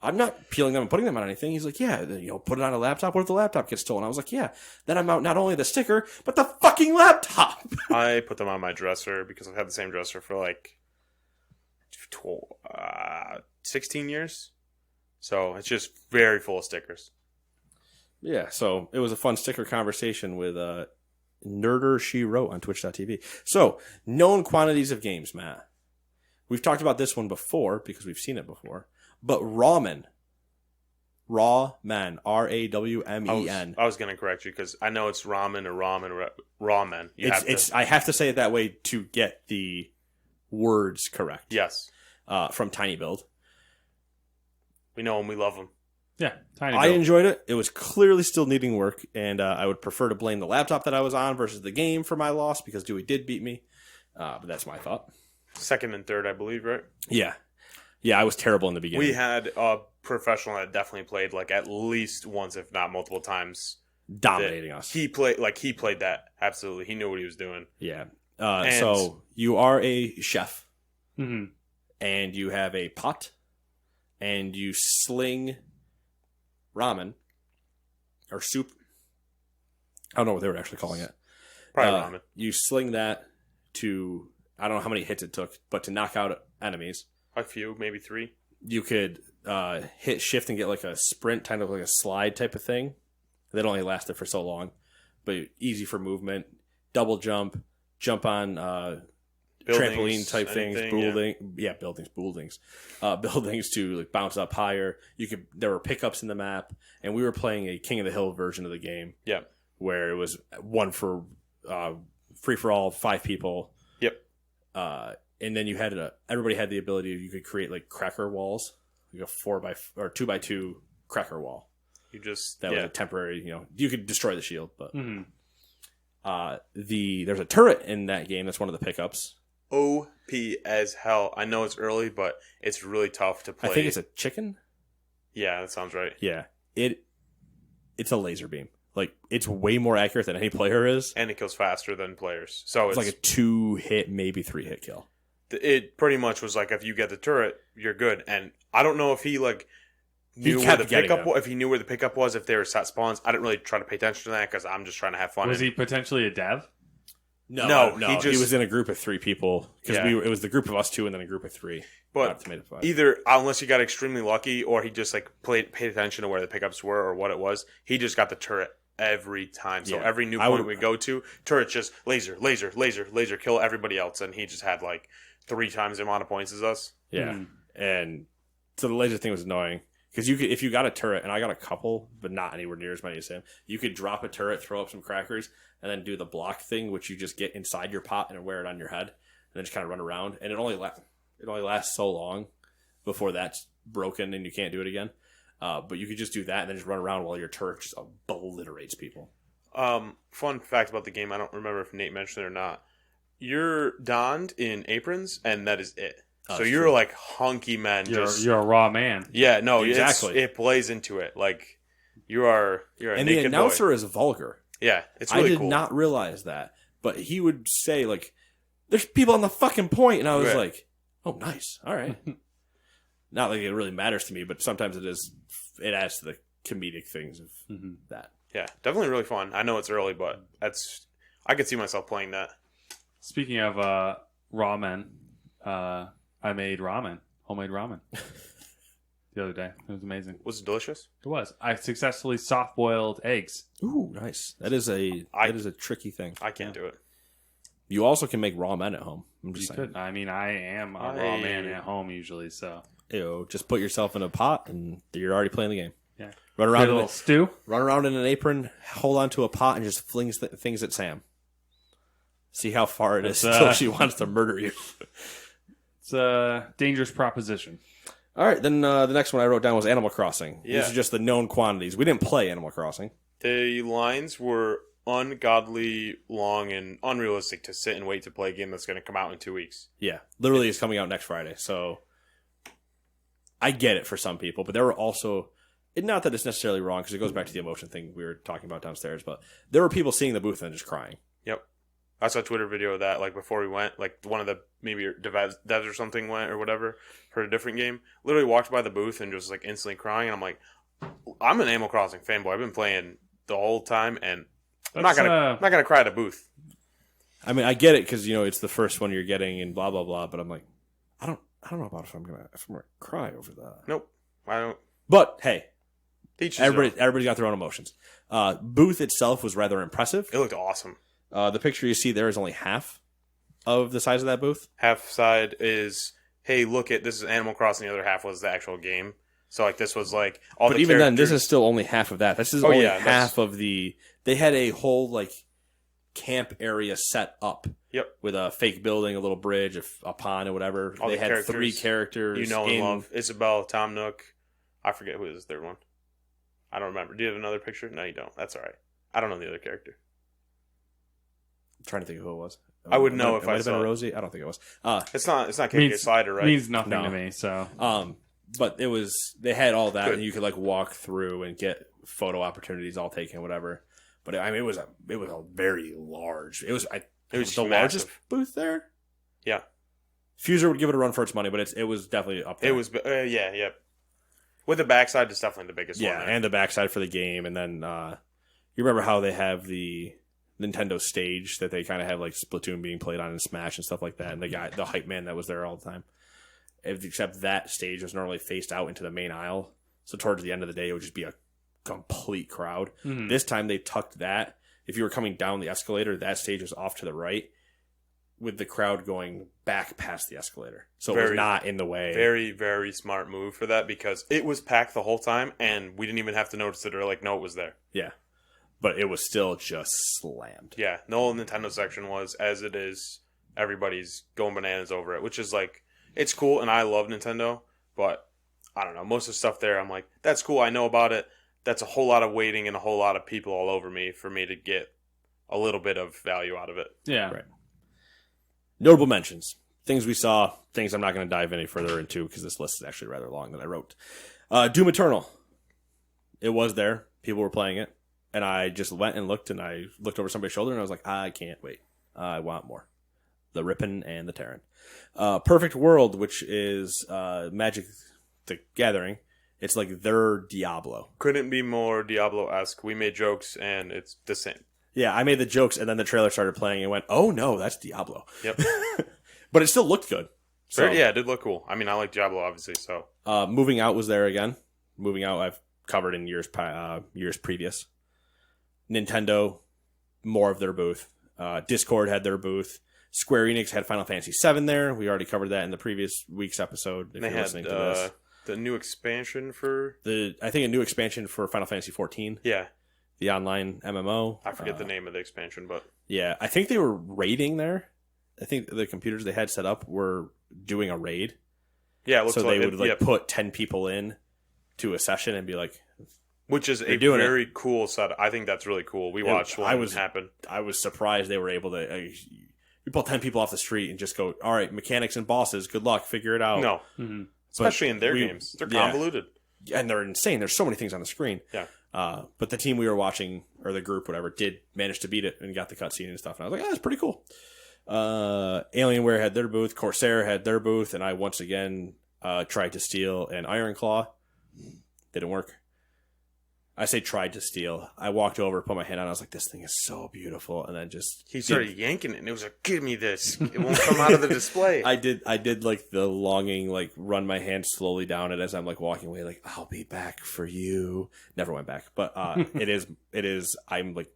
I'm not peeling them and putting them on anything. He's like, yeah, put it on a laptop. What if the laptop gets stolen? I was like, yeah. Then I'm out not only the sticker, but the fucking laptop.
I put them on my dresser because I've had the same dresser for like 16 years. So it's just very full of stickers.
Yeah, so it was a fun sticker conversation with Nerder She Wrote on Twitch.tv. So, known quantities of games, Matt. We've talked about this one before because we've seen it before. But Rawmen. Rawmen. Rawmen.
I was going to correct you because I know it's ramen or ramen.
I have to say it that way to get the words correct.
Yes.
From Tiny Build.
We know them. We love them.
Yeah, Tiny
I
Build.
enjoyed it. It was clearly still needing work, and I would prefer to blame the laptop that I was on versus the game for my loss because Dewey did beat me. But that's my thought.
Second and third, I believe, right?
Yeah. Yeah, I was terrible in the beginning.
We had a professional that definitely played like at least once, if not multiple times.
Dominating us.
He played that. Absolutely. He knew what he was doing.
Yeah. So you are a chef,
Mm-hmm.
and you have a pot, and you sling ramen or soup. I don't know what they were actually calling it.
Probably ramen.
You sling that to, I don't know how many hits it took, but to knock out enemies.
A few, maybe 3.
You could hit shift and get like a sprint, kind of like a slide type of thing. That only lasted for so long, but easy for movement. Double jump on trampoline type things, buildings to like bounce up higher. There were pickups in the map, and we were playing a King of the Hill version of the game.
Yeah,
where it was one for free for all, 5 people.
Yep.
And then everybody had the ability. You could create like cracker walls, like a 2x2 cracker wall. Was a temporary. You could destroy the shield, but there's a turret in that game. That's one of the pickups.
OP as hell. I know it's early, but it's really tough to play.
I think it's a chicken.
Yeah, that sounds right.
Yeah, it's a laser beam. Like, it's way more accurate than any player is,
and it kills faster than players. So
it's like a 2-hit, maybe 3-hit kill.
It pretty much was like if you get the turret, you're good. And I don't know if he knew where the pickup was. If he knew where the pickup was, if they were set spawns. I didn't really try to pay attention to that because I'm just trying to have fun.
Was he potentially a dev?
No. He was in a group of 3 people because it was the group of us 2 and then a group of 3.
But
tomato pie.
either, unless he got extremely lucky, or he just like paid attention to where the pickups were or what it was, he just got the turret every time. So
Yeah.
every new point we go to, turrets just laser, kill everybody else, and he just had like 3 times the amount of points as us.
Yeah, and so the laser thing was annoying because you could, if you got a turret, and I got a couple, but not anywhere near as many as him. You could drop a turret, throw up some crackers, and then do the block thing, which you just get inside your pot and wear it on your head, and then just kind of run around. And it only lasts so long before that's broken and you can't do it again. But you could just do that and then just run around while your turret just obliterates people.
Fun fact about the game, I don't remember if Nate mentioned it or not. You're donned in aprons, and that is it. So you're true. Like hunky men.
You're a raw man.
Yeah, no,
exactly.
It plays into it. Like you're a
and
naked
the announcer
boy.
is vulgar.
Yeah, it's really cool.
I did not realize that, but he would say like, "There's people on the fucking point," and I was like, "Oh, nice, all right." Not like it really matters to me, but sometimes it is. It adds to the comedic things of that.
Yeah, definitely really fun. I know it's early, but I could see myself playing that.
Speaking of raw men, I made ramen, homemade ramen, the other day. It was amazing.
Was it delicious?
It was. I successfully soft-boiled eggs.
Ooh, nice. That is a tricky thing.
I can't do it.
You also can make raw men at home. I'm just saying.
Could. I mean, I am a raw man at home usually, so.
Ew, just put yourself in a pot and you're already playing the game.
Yeah.
Run around
a little stew.
Run around in an apron, hold onto a pot, and just fling things at Sam. See how far it is until she wants to murder you.
It's a dangerous proposition.
All right, then the next one I wrote down was Animal Crossing.
Yeah.
These are just the known quantities. We didn't play Animal Crossing.
The lines were ungodly long and unrealistic to sit and wait to play a game that's going to come out in 2 weeks.
Yeah, literally it's coming out next Friday. So I get it for some people, but there were also, not that it's necessarily wrong because it goes back to the emotion thing we were talking about downstairs, but there were people seeing the booth and just crying.
Yep. I saw a Twitter video of that, like, before we went, like, one of the, maybe devs or something went or whatever for a different game. Literally walked by the booth and just, like, instantly crying, and I'm like, I'm an Animal Crossing fanboy. I've been playing the whole time, and I'm not gonna cry at a booth.
I mean, I get it because, it's the first one you're getting and blah, blah, blah, but I'm like, I don't know about if I'm gonna cry over that.
Nope. I don't.
But, hey,
everybody's
got their own emotions. Booth itself was rather impressive.
It looked awesome.
The picture you see there is only half of the size of that booth.
Half side is, hey, look at this is Animal Crossing. The other half was the actual game. So like this was like all. But the
even
characters.
then, this is still only half of that. This is only half of the. They had a whole like camp area set up.
Yep.
With a fake building, a little bridge, a pond, or whatever. They had 3 characters.
And love Isabelle, Tom Nook. I forget who is the third one. I don't remember. Do you have another picture? No, you don't. That's all right. I don't know the other character.
I'm trying to think of who it was.
I would know if I
saw it. Rosie. I don't think it was.
It's not KK Slider, right?
Means nothing to me. So.
But it was. They had all that, and you could like walk through and get photo opportunities all taken, whatever. But I mean, it was a very large. It was the
massive.
largest booth there.
Yeah.
Fuser would give it a run for its money, but it was definitely up there.
It was yeah. With the backside, it's definitely the biggest one.
Yeah, and the backside for the game, and then you remember how they have the Nintendo stage that they kind of have like Splatoon being played on in Smash and stuff like that, and the hype man that was there all the time. Except that stage was normally faced out into the main aisle, so towards the end of the day, it would just be a complete crowd. Mm-hmm. This time they tucked that. If you were coming down the escalator, that stage was off to the right, with the crowd going back past the escalator, so it was not in the way.
Very, very smart move for that because it was packed the whole time, and we didn't even have to notice it or like know it was there.
Yeah. But it was still just slammed.
Yeah, the whole Nintendo section was, as it is, everybody's going bananas over it, which is like, it's cool, and I love Nintendo, but I don't know, most of the stuff there, I'm like, that's cool, I know about it, that's a whole lot of waiting and a whole lot of people all over me for me to get a little bit of value out of it.
Yeah.
Right. Notable mentions. Things we saw, things I'm not going to dive any further into because this list is actually rather long that I wrote. Doom Eternal. It was there. People were playing it. And I just went and looked, and I looked over somebody's shoulder, and I was like, I can't wait. I want more. The Rippin' and the Terran. Perfect World, which is Magic the Gathering. It's like their Diablo.
Couldn't be more Diablo-esque. We made jokes, and it's the same.
Yeah, I made the jokes, and then the trailer started playing, and went, oh no, that's Diablo.
Yep.
But it still looked good. So,
yeah, it did look cool. I mean, I like Diablo, obviously, so.
Moving Out was there again. Moving Out I've covered in years previous. Nintendo, more of their booth. Discord had their booth. Square Enix had Final Fantasy VII there. We already covered that in the previous week's episode. If
They
you're
had
listening to this,
the new expansion for...
I think a new expansion for Final Fantasy XIV,
Yeah,
the online MMO.
I forget the name of the expansion, but...
Yeah, I think they were raiding there. I think the computers they had set up were doing a raid.
Yeah, it looks
So
like
they would
yeah,
put 10 people in to a session and be like,
which is a
doing
very cool setup. I think that's really cool. We watched one happen.
I was surprised they were able to. You pull 10 people off the street and just go, all right, mechanics and bosses, good luck, figure it out.
No, especially in their games, they're convoluted,
and they're insane. There's so many things on the screen.
Yeah.
But the team we were watching, or the group, whatever, did manage to beat it and got the cutscene and stuff. And I was like, that's pretty cool. Alienware had their booth, Corsair had their booth, and I once again tried to steal an Iron Claw. Didn't work. I say tried to steal. I walked over, put my hand on it. I was like, this thing is so beautiful. And then just...
He started yanking it, and it was like, give me this. It won't come out of the display.
I did like the longing, like run my hand slowly down it as I'm like walking away, like, I'll be back for you. Never went back. But it is, I'm like,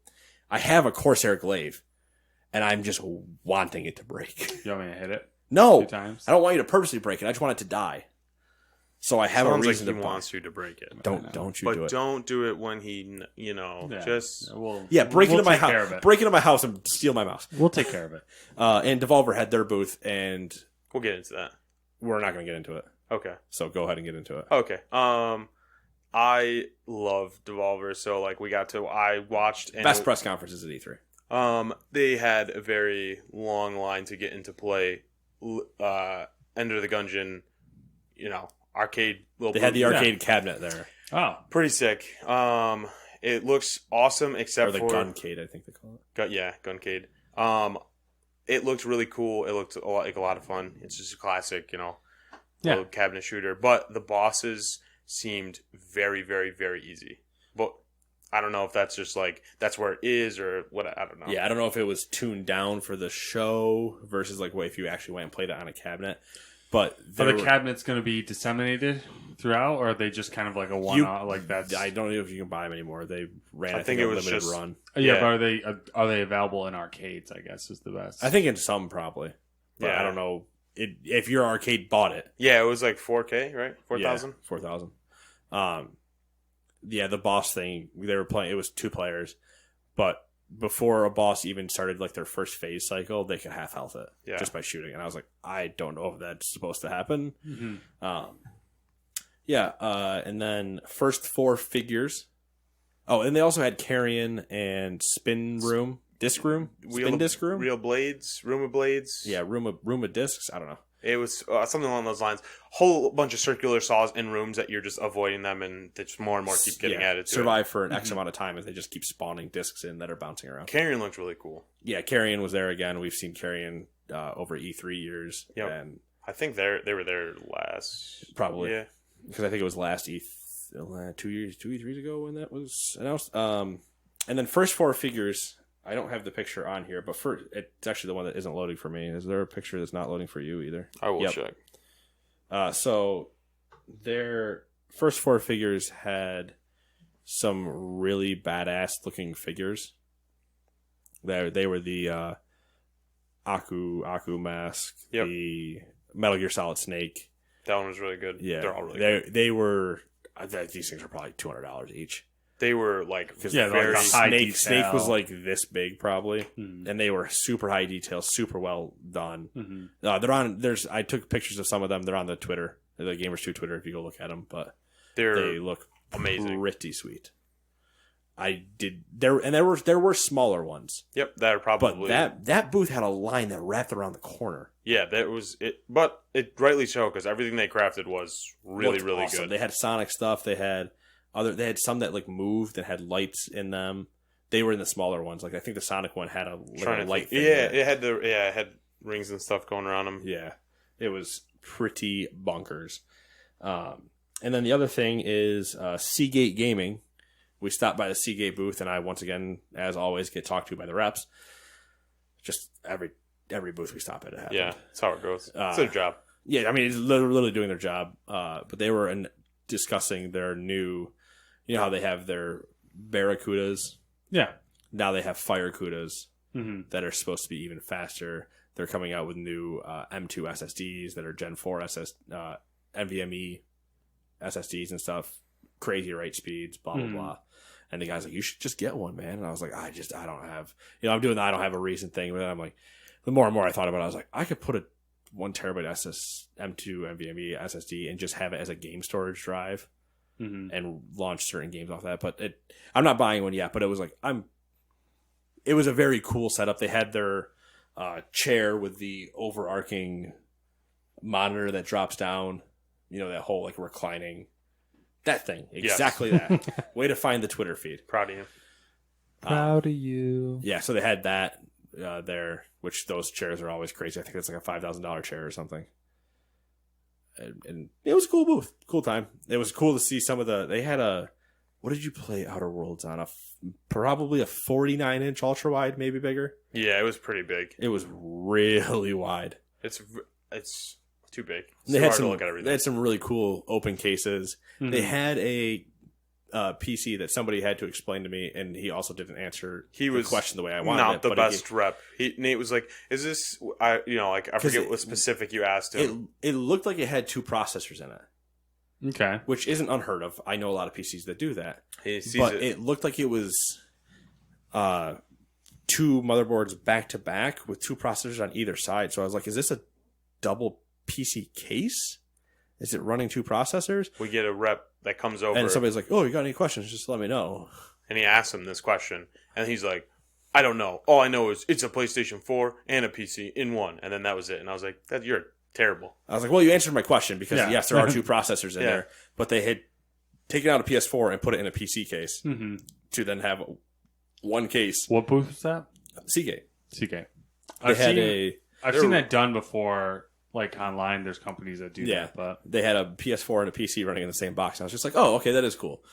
I have a Corsair glaive, and I'm just wanting it to break.
You want me to hit it?
No,
2 times?
I don't want you to purposely break it. I just want it to die. So I have
Sounds
a reason
like he
to
wants you to break it.
Don't you
But
do it.
don't do it when he, just...
Break into my
take care of
house.
it.
Break into my house and steal my mouse.
We'll take care of it.
And Devolver had their booth, and
We'll get into that.
we're not going to get into it.
Okay.
So go ahead and get into it.
Okay. I love Devolver, so like I watched and
Best press conferences at E3.
they had a very long line to get into play. Enter the Gungeon, arcade.
They had the arcade cabinet there,
Oh.
Pretty sick. It looks awesome, except
or the
for
Guncade, I think they call it.
Guncade. It looked really cool. It looked like a lot of fun. It's just a classic, little cabinet shooter. But the bosses seemed very, very, very easy. But I don't know if that's just like that's where it is or what. I don't know.
Yeah, I don't know if it was tuned down for the show versus like what if you actually went and played it on a cabinet. But
Are the cabinets going to be disseminated throughout, or are they just kind of like a one-off? Like that's.
I don't know if you can buy them anymore. They ran.
I think it was
a limited
just
run.
Yeah, but are they available in arcades? I guess is the best.
I think in some probably. But
Yeah.
I don't know if your arcade bought it.
Yeah, it was like 4K, right? 4,000.
Yeah, 4,000. Yeah, the boss thing they were playing. It was 2 players, but before a boss even started like their first phase cycle, they could half health it just by shooting. And I was like, I don't know if that's supposed to happen.
Mm-hmm.
And then first 4 figures. Oh, and they also had Carrion and Spin Room, Disc Room, Disc Room,
Real Blades, Room of Blades.
Yeah, Room of Discs. I don't know.
It was something along those lines. Whole bunch of circular saws in rooms that you're just avoiding them, and they just more and more keep getting added to
survive for an X amount of time as they just keep spawning discs in that are bouncing around.
Carrion looked really cool.
Yeah, Carrion was there again. We've seen Carrion over E3 years.
Yep.
And
I think they were there last.
Probably.
Yeah.
Because I think it was last 2 E3s ago when that was announced. And then first 4 figures, I don't have the picture on here, but it's actually the one that isn't loading for me. Is there a picture that's not loading for you either?
I will check.
So their first 4 figures had some really badass looking figures. They were the Aku mask, the Metal Gear Solid Snake.
That one was really good.
Yeah,
they're all really good.
They were. These things are probably $200 each.
They were like
very high
Snake was like this big probably,
Mm-hmm.
and they were super high detail, super well done.
Mm-hmm.
They're on. I took pictures of some of them. They're on the Twitter, the Gamers2 Twitter. If you go look at them, but they look
amazing,
pretty sweet. There were smaller ones.
Yep, that are probably.
But that booth had a line that wrapped around the corner.
Yeah, that was it. But it rightly so because everything they crafted was really, really
awesome.
good.
They had Sonic stuff. They had some that like moved and had lights in them. They were in the smaller ones. Like I think the Sonic one had a light thing.
Yeah, it had rings and stuff going around them.
Yeah, it was pretty bonkers. And then the other thing is Seagate Gaming. We stopped by the Seagate booth, and I once again, as always, get talked to by the reps. Just every booth we stop at, it happened.
Yeah, that's how it goes. It's their job.
Yeah, I mean, it's literally doing their job. But they were discussing their new, you know how they have their Barracudas?
Yeah.
Now they have Firecudas
Mm-hmm.
that are supposed to be even faster. They're coming out with new M2 SSDs that are Gen 4 NVMe SSDs and stuff. Crazy write speeds, blah, blah, blah. And the guy's like, you should just get one, man. And I was like, I don't have, I'm doing the I don't have a reason thing. But then I'm like, the more and more I thought about it, I was like, I could put a 1 terabyte M2 NVMe SSD and just have it as a game storage drive and launch certain games off that. But I'm not buying one yet, but it was like, it was a very cool setup. They had their chair with the overarching monitor that drops down, that whole like reclining, that thing. Exactly that. Way to find the Twitter feed.
Proud of you.
Proud of you.
Yeah, so they had that there, which those chairs are always crazy. I think it's like a $5,000 chair or something. And it was a cool booth. Cool time. It was cool to see some of they had what did you play Outer Worlds on? Probably a 49-inch ultra wide, maybe bigger.
Yeah, it was pretty big.
It was really wide.
It's too big.
They
It's
had
hard to look at everything.
They had some really cool open cases. Mm-hmm. They had a PC that somebody had to explain to me, and he also didn't answer the question the way I wanted.
Not
it,
the best rep. Nate was like, "Is this?" I forget what specific you asked him.
It looked like it had 2 processors in it.
Okay.
Which isn't unheard of. I know a lot of PCs that do that.
But
it looked like it was 2 motherboards back to back with 2 processors on either side. So I was like, is this a double PC case? Is it running 2 processors?
We get a rep that comes over.
And somebody's like, oh, you got any questions? Just let me know.
And he asks him this question. And he's like, I don't know. All I know is it's a PlayStation 4 and a PC in one. And then that was it. And I was like, you're terrible.
I was like, well, you answered my question because, yes, there are 2 processors in there. But they had taken out a PS4 and put it in a PC case to then have one case.
What booth was that?
Seagate.
I've seen that done before, like online. There's companies that do that. But
they had a PS4 and a PC running in the same box. And I was just like, oh, okay, that is cool.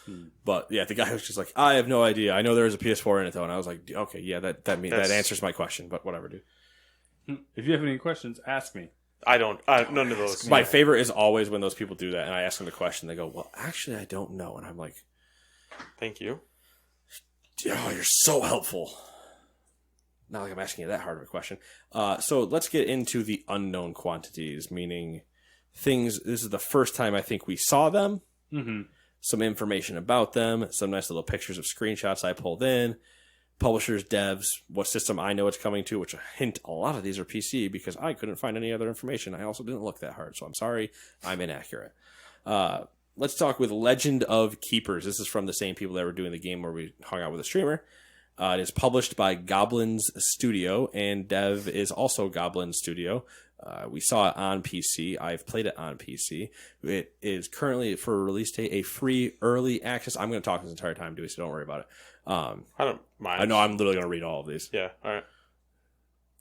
But yeah, the guy was just like, I have no idea. I know there is a PS4 in it though. And I was like, okay, yeah, that answers my question. But whatever, dude.
If you have any questions, ask me.
I don't. None of those.
My favorite is always when those people do that, and I ask them the question. They go, "Well, actually, I don't know," and I'm like,
"Thank you.
Oh, you're so helpful." Not like I'm asking you that hard of a question. So let's get into the unknown quantities, meaning things. This is the first time I think we saw them. Mm-hmm. Some information about them. Some nice little pictures of screenshots I pulled in. Publishers, devs, what system I know it's coming to, which hint a lot of these are PC because I couldn't find any other information. I also didn't look that hard, so I'm sorry. I'm inaccurate. Let's talk with Legend of Keepers. This is from the same people that were doing the game where we hung out with a streamer. It is published by Goblins Studio, and dev is also Goblin Studio. We saw it on PC. I've played it on PC. It is currently, for a release date, a free early access. I'm going to talk this entire time, Dewey, so don't worry about it.
I don't mind.
I know I'm literally going to read all of these.
Yeah, all right.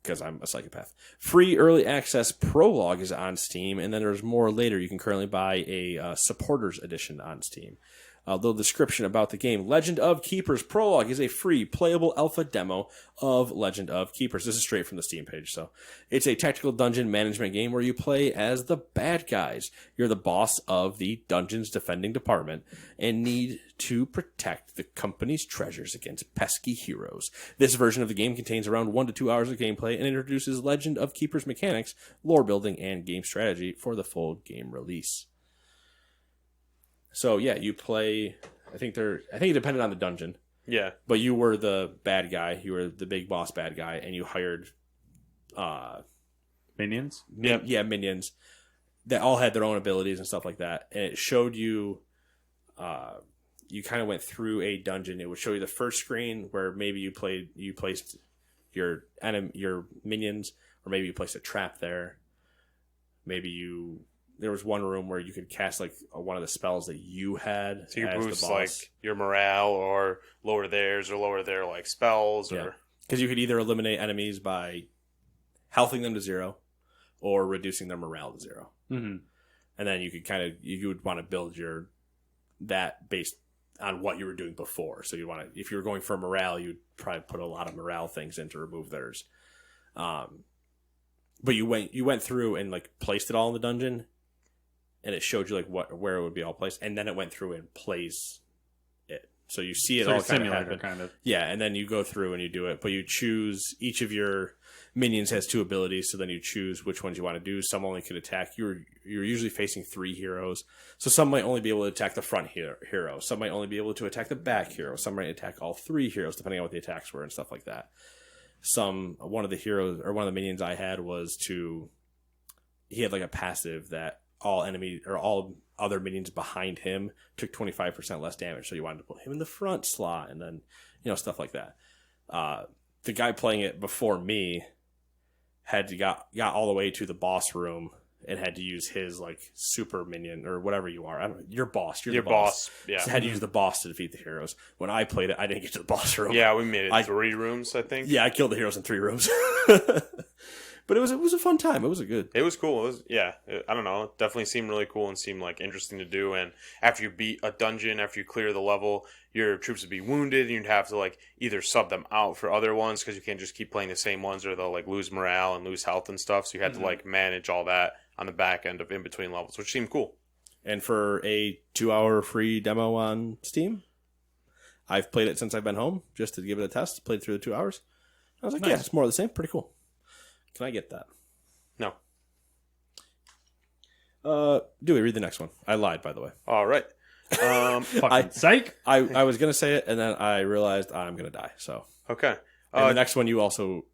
Because I'm a psychopath. Free early access prologue is on Steam, and then there's more later. You can currently buy a supporters edition on Steam. A little description about the game. Legend of Keepers Prologue is a free playable alpha demo of Legend of Keepers. This is straight from the Steam page. So it's a tactical dungeon management game where you play as the bad guys. You're the boss of the dungeon's defending department and need to protect the company's treasures against pesky heroes. This version of the game contains around 1 to 2 hours of gameplay and introduces Legend of Keepers mechanics, lore building, and game strategy for the full game release. So yeah, you play. I think it depended on the dungeon.
Yeah,
but you were the bad guy. You were the big boss bad guy, and you hired
minions.
Yeah, minions that all had their own abilities and stuff like that. And it showed you. You kind of went through a dungeon. It would show you the first screen where maybe you placed your minions, or maybe you placed a trap there. There was one room where you could cast like one of the spells that you had.
So you boost like your morale or lower their like spells, or
because you could either eliminate enemies by healthing them to 0 or reducing their morale to 0. Mm-hmm. And then you could you would want to build that based on what you were doing before. So if you were going for morale, you'd probably put a lot of morale things in to remove theirs. but you went through and like placed it all in the dungeon, and it showed you like where it would be all placed, and then it went through and plays it. So you see it
So
all
a
kind of
simulator,
happen.
kind of.
Yeah, and then you go through and you do it, but you choose each of your minions has 2 abilities, so then you choose which ones you want to do. Some only could attack. You're usually facing 3 heroes, so some might only be able to attack the front hero. Some might only be able to attack the back hero. Some might attack all 3 heroes, depending on what the attacks were and stuff like that. One of the heroes or one of the minions I had he had like a passive that all enemies or all other minions behind him took 25% less damage. So you wanted to put him in the front slot, and then stuff like that. The guy playing it before me got all the way to the boss room and had to use his like super minion or whatever you are. I don't know. Your boss. You're the boss.
Yeah.
So had to use the boss to defeat the heroes. When I played it, I didn't get to the boss room.
Yeah, we made it 3 rooms, I think.
Yeah, I killed the heroes in 3 rooms. But it was a fun time. It was
It was cool. I don't know. It definitely seemed really cool and seemed like interesting to do. And after you beat a dungeon, after you clear the level, your troops would be wounded, and you'd have to like either sub them out for other ones because you can't just keep playing the same ones, or they'll like lose morale and lose health and stuff. So you had to like manage all that on the back end of in between levels, which seemed cool.
And for a 2-hour free demo on Steam, I've played it since I've been home just to give it a test. Played through the 2 hours. I was like,
Nice.
yeah, it's more of the same. Pretty cool. Can I get that?
No.
Dewey, read the next one. I lied, by the way.
All right.
Fucking psych.
I was going to say it, and then I realized I'm going to die. So
Okay.
and the next one you also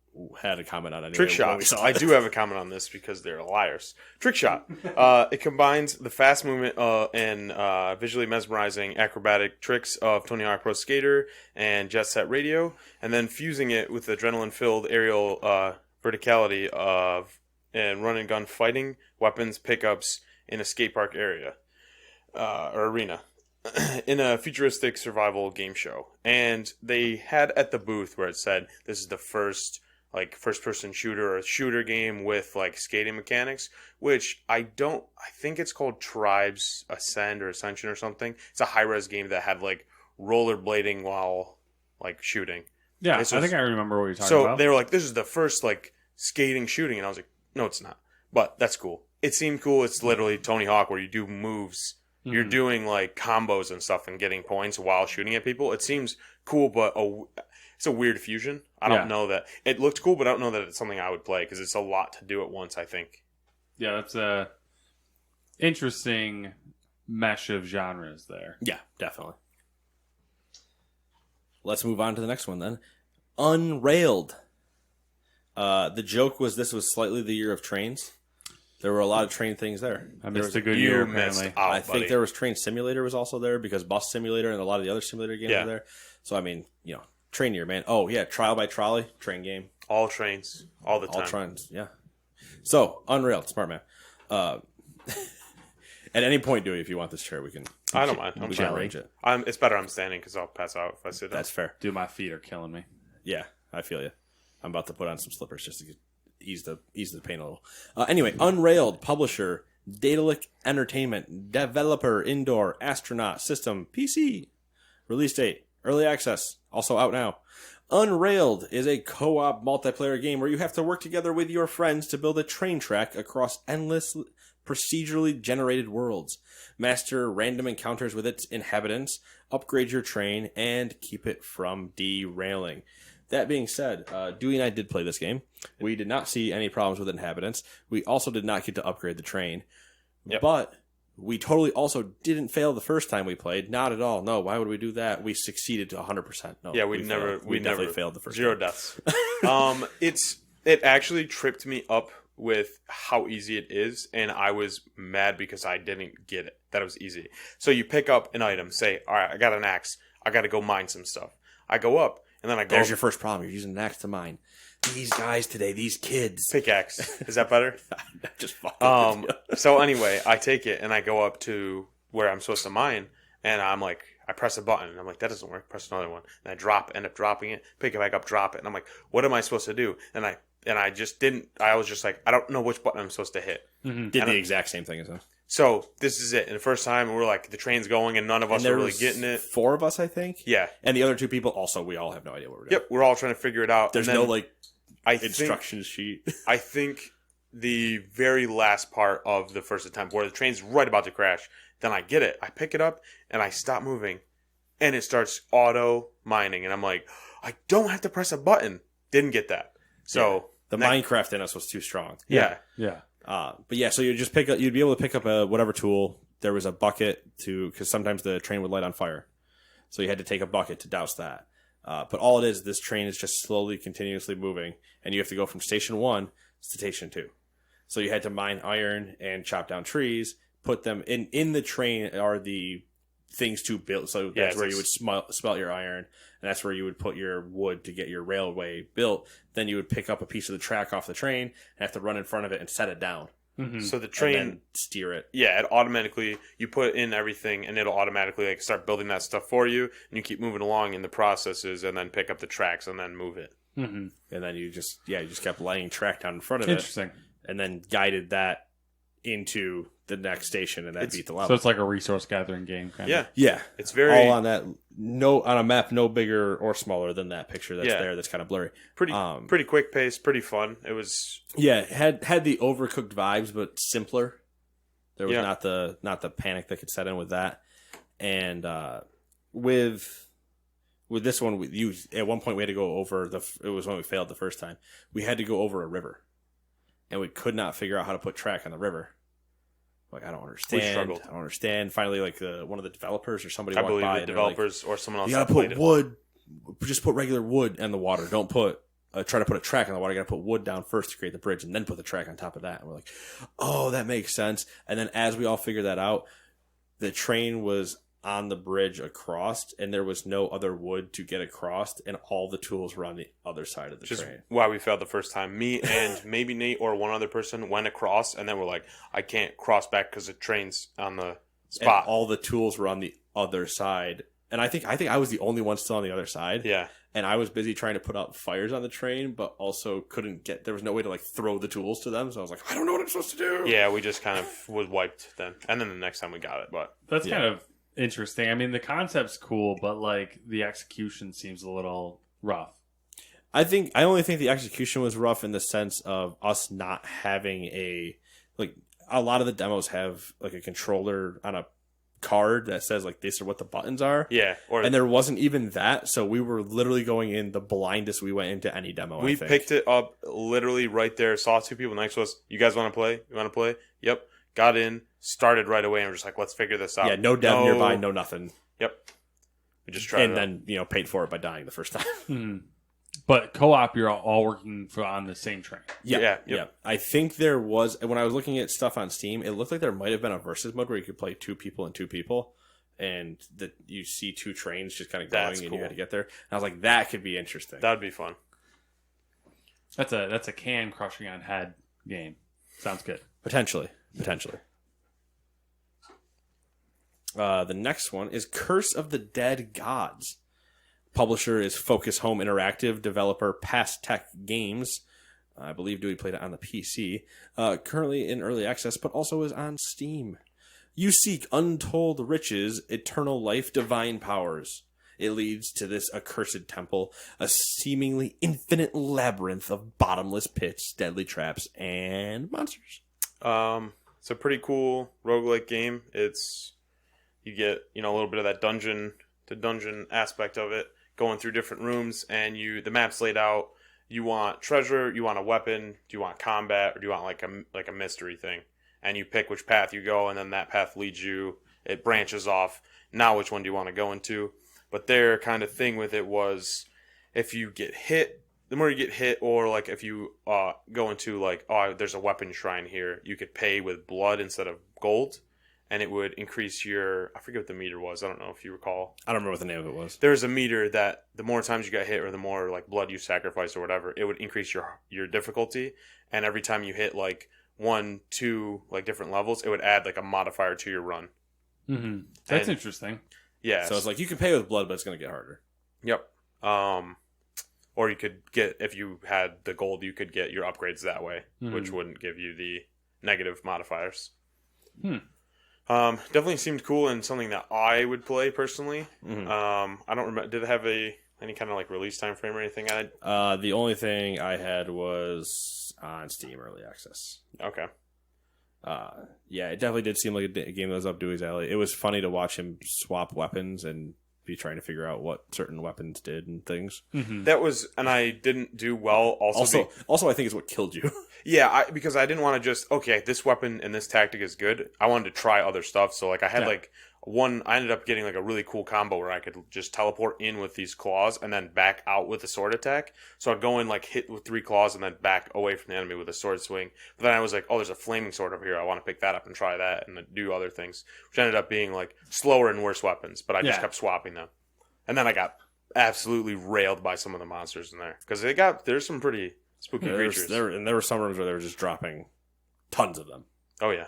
had a comment on anyway.
Trick
when we
shot.
saw
I
it.
do have a comment on this because they're liars. Trick shot. It combines the fast movement and visually mesmerizing acrobatic tricks of Tony Hawk Pro Skater and Jet Set Radio, and then fusing it with adrenaline-filled aerial verticality of and run and gun fighting, weapons, pickups in a skate park area or arena. In a futuristic survival game show. And they had at the booth where it said this is the first person shooter or shooter game with like skating mechanics, which I think it's called Tribes Ascend or Ascension or something. It's a high-res game that had like rollerblading while like shooting.
Yeah, I
This was-
think I remember what you're talking
So
about.
they were like, this is the first like skating shooting, and I was like, no, it's not. But that's cool. It seemed cool. It's literally Tony Hawk where you do moves. You're doing like combos and stuff and getting points while shooting at people. It seems cool, but it's a weird fusion. I don't know that it looked cool, but I don't know that it's something I would play because it's a lot to do at once, I think.
Yeah, that's a interesting mesh of genres there.
Yeah, definitely. Let's move on to the next one then. Unrailed. The joke was this was slightly the year of trains. There were a lot of train things there.
I missed a good
You
year,
missed
apparently.
out,
I
buddy.
think there was Train Simulator was also there because Bus Simulator and a lot of the other simulator games
Yeah.
were there. So I mean, train year, man. Oh yeah, Trial by Trolley, train game.
All trains, all the time.
All trains, yeah. So Unrailed, smart man. At any point, Dewey, if you want this chair, we can.
I don't mind. I'm
we can
sorry.
arrange it.
It's better I'm standing because I'll pass out if I sit down.
That's fair.
Dude, my feet are killing me.
Yeah, I feel you. I'm about to put on some slippers just to ease the pain a little. Anyway, Unrailed, publisher, Daedalic Entertainment, developer, Indoor, Astronaut, System, PC. Release date, early access, also out now. Unrailed is a co-op multiplayer game where you have to work together with your friends to build a train track across endless procedurally generated worlds. Master random encounters with its inhabitants, upgrade your train, and keep it from derailing. That being said, Dewey and I did play this game. We did not see any problems with inhabitants. We also did not get to upgrade the train.
Yep.
But we totally also didn't fail the first time we played. Not at all. No, why would we do that? We succeeded to 100%. No,
Yeah, we
definitely
never
failed the first
zero
time.
deaths. It actually tripped me up with how easy it is, and I was mad because I didn't get it. That it was easy. So you pick up an item, say, all right, I got an axe. I got to go mine some stuff. I go up, and then I go
There's your first problem. You're using an axe to mine. These guys today, these kids.
pickaxe. Is that better?
Just fucking with you.
So anyway, I take it and I go up to where I'm supposed to mine, and I'm like, I press a button, and I'm like, that doesn't work. Press another one, and I end up dropping it, pick it back up, drop it, and I'm like, what am I supposed to do? And I just didn't. I was just like, I don't know which button I'm supposed to hit.
Did the exact same thing as him.
So this is it. And the first time we're like, the train's going, and none of us are really getting it.
4 of us, I think.
Yeah.
And the other 2 people, also, we all have no idea what we're doing.
Yep. We're all trying to figure it out.
There's
And then
no
I
instructions sheet.
I think the very last part of the first attempt where the train's right about to crash. Then I get it. I pick it up and I stop moving. And it starts auto mining. And I'm like, I don't have to press a button. Didn't get that. So
the Minecraft in us was too strong.
Yeah.
But yeah, so you'd just you'd be able to pick up whatever tool. There was a bucket because sometimes the train would light on fire. So you had to take a bucket to douse that. But all it is, this train is just slowly, continuously moving. And you have to go from station 1 to station 2. So you had to mine iron and chop down trees, put them in the train are the things to build. So that's where you would smelt your iron, and that's where you would put your wood to get your railway built. Then you would pick up a piece of the track off the train and have to run in front of it and set it down.
Mm-hmm.
So the train
and then steer it.
Yeah, it automatically, you put in everything and it'll automatically like start building that stuff for you, and you keep moving along in the processes and then pick up the tracks and then move it.
Mm-hmm.
And then you just kept laying track down in front of it.
Interesting.
And then guided that into the next station, and that beat the level.
So it's like a resource gathering game, kind of.
Yeah.
It's very
all on that. No, on a map, no bigger or smaller than that picture that's there. That's kind of blurry.
Pretty quick pace, pretty fun. It was
it had the Overcooked vibes, but simpler. There was not the panic that could set in with that, and with this one, at one point we had to go over it was when we failed the first time. We had to go over a river, and we could not figure out how to put track on the river. Like, I don't understand.
We struggled.
I don't understand. Finally, like one of the developers or somebody
I
walked
believe
by
the
and
developers or someone else.
you gotta put wood. Just put regular wood in the water. Don't put try to put a track on the water. You gotta put wood down first to create the bridge, and then put the track on top of that. And we're like, oh, that makes sense. And then as we all figured that out, the train was on the bridge across, and there was no other wood to get across, and all the tools were on the other side of the train.
Why we failed the first time. Me and maybe Nate or one other person went across, and then we're like, I can't cross back because the train's on the spot.
And all the tools were on the other side. And I think I was the only one still on the other side.
Yeah.
And I was busy trying to put out fires on the train, but also there was no way to like throw the tools to them. So I was like, I don't know what I'm supposed to do.
Yeah, we just kind of was wiped then. And then the next time we got it, but
that's kind of interesting. I mean, the concept's cool, but like the execution seems a little rough.
I only think the execution was rough in the sense of us not having a lot of the demos have like a controller on a card that says like these are what the buttons are.
Yeah.
And there wasn't even that, so we were literally going in the blindest we went into any demo.
We picked it up literally right there, saw two people next to us. You guys want to play? You want to play? Yep. Got in, started right away, and we're just like, let's figure this out.
Yeah, no dev nearby, no nothing.
Yep. We just tried
and then paid for it by dying the first time.
Mm-hmm. But co-op, you're all working on the same train.
Yeah. I think there was, when I was looking at stuff on Steam, it looked like there might have been a versus mode where you could play 2 people and 2 people, and that you see 2 trains just kind of going, and you had to get there. And I was like, that could be interesting.
That'd be fun.
That's a can crushing on head game. Sounds good.
Potentially. The next one is Curse of the Dead Gods. Publisher is Focus Home Interactive. Developer Pax Games. I believe Dewey played it on the PC. Currently in early access, but also is on Steam. You seek untold riches, eternal life, divine powers. It leads to this accursed temple, a seemingly infinite labyrinth of bottomless pits, deadly traps, and monsters.
It's a pretty cool roguelike game. You get, a little bit of that the dungeon aspect of it, going through different rooms, and the map's laid out. You want treasure, you want a weapon, do you want combat, or do you want like a mystery thing? And you pick which path you go, and then that path leads you. It branches off. Now which one do you want to go into? But their kind of thing with it was, if you get hit, the more you get hit, or like if you go into like, oh, there's a weapon shrine here, you could pay with blood instead of gold, and it would increase I forget what the meter was. I don't know if you recall.
I don't remember what the name of it was.
There's a meter that the more times you got hit or the more like blood you sacrificed or whatever, it would increase your difficulty. And every time you hit like 1, 2 like different levels, it would add like a modifier to your run.
Mm-hmm. That's interesting.
Yeah.
So it's like you can pay with blood, but it's going to get harder.
Yep. Or you could get, if you had the gold, you could get your upgrades that way, which wouldn't give you the negative modifiers. Definitely seemed cool and something that I would play personally.
Mm-hmm.
I don't remember. Did it have any kind of like release time frame or anything?
The only thing I had was on Steam Early Access.
Okay.
Yeah, it definitely did seem like a game that was up Dewey's alley. It was funny to watch him swap weapons and be trying to figure out what certain weapons did and things.
Mm-hmm.
That was, and I didn't do well.
Also, I think is what killed you.
Yeah, because I didn't want to just, okay, this weapon and this tactic is good. I wanted to try other stuff. So, like, I had, I ended up getting, like, a really cool combo where I could just teleport in with these claws and then back out with a sword attack. So I'd go in, like, hit with 3 claws and then back away from the enemy with a sword swing. But then I was like, oh, there's a flaming sword over here. I want to pick that up and try that and then do other things, which ended up being, like, slower and worse weapons. But I just kept swapping them. And then I got absolutely railed by some of the monsters in there. Because there's some pretty spooky creatures.
There were some rooms where they were just dropping tons of them.
Oh, yeah.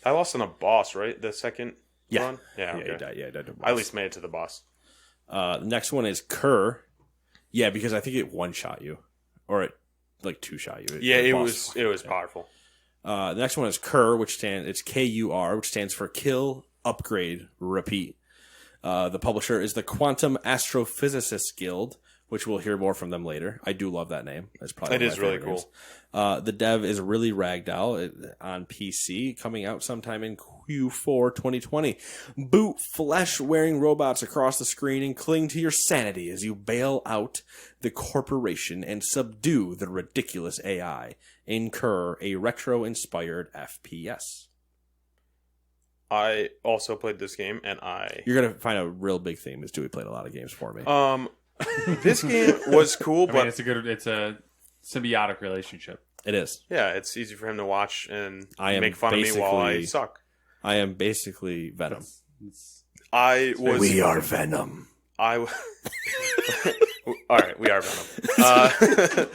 I lost on a boss, right? The second run? Yeah, okay.
He died to a boss.
I at least made it to the boss.
The next one is Kerr. Yeah, because I think it one-shot you. Or it, like, two-shot you.
It was powerful.
The next one is Kerr, it's KUR, which stands for Kill, Upgrade, Repeat. The publisher is the Quantum Astrophysicists Guild, which we'll hear more from them later. I do love that name. It's probably
it is really cool.
The dev is really Ragdoll on PC, coming out sometime in Q4 2020. Boot flesh-wearing robots across the screen and cling to your sanity as you bail out the corporation and subdue the ridiculous AI. Incur a retro-inspired FPS.
I also played this game, and
You're going to find a real big theme, is Dewey played a lot of games for me.
This game was cool, but
it's a symbiotic relationship.
It is.
Yeah, it's easy for him to watch and make fun of me while I suck.
I am basically Venom.
We
are Venom.
All right, we are Venom.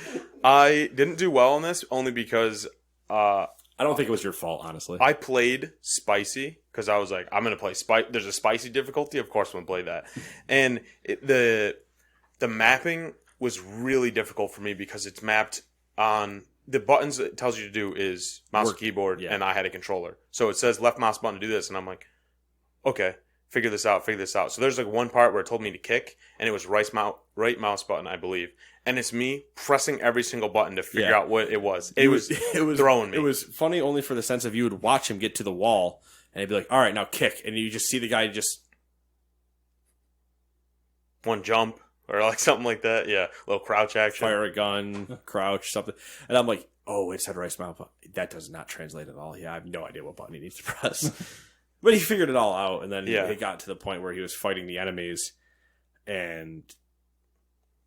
I didn't do well on this only because
I don't think it was your fault, honestly.
I played spicy because I was like, I'm going to play spicy. There's a spicy difficulty. Of course, I'm going to play that. And the mapping was really difficult for me because it's mapped on the buttons it tells you to do is mouse and keyboard, and I had a controller. So it says left mouse button to do this, and I'm like, okay, figure this out. So there's like one part where it told me to kick, and it was right mouse button, I believe. And it's me pressing every single button to figure out what it was. It was throwing me.
It was funny only for the sense of you would watch him get to the wall, and he'd be like, all right, now kick. And you just see the guy just...
one jump, or like something like that. Yeah, a little crouch action.
Fire a gun, crouch, something. And I'm like, oh, it said right mouse button. That does not translate at all. Yeah, I have no idea what button he needs to press. But he figured it all out, and then it got to the point where he was fighting the enemies, and...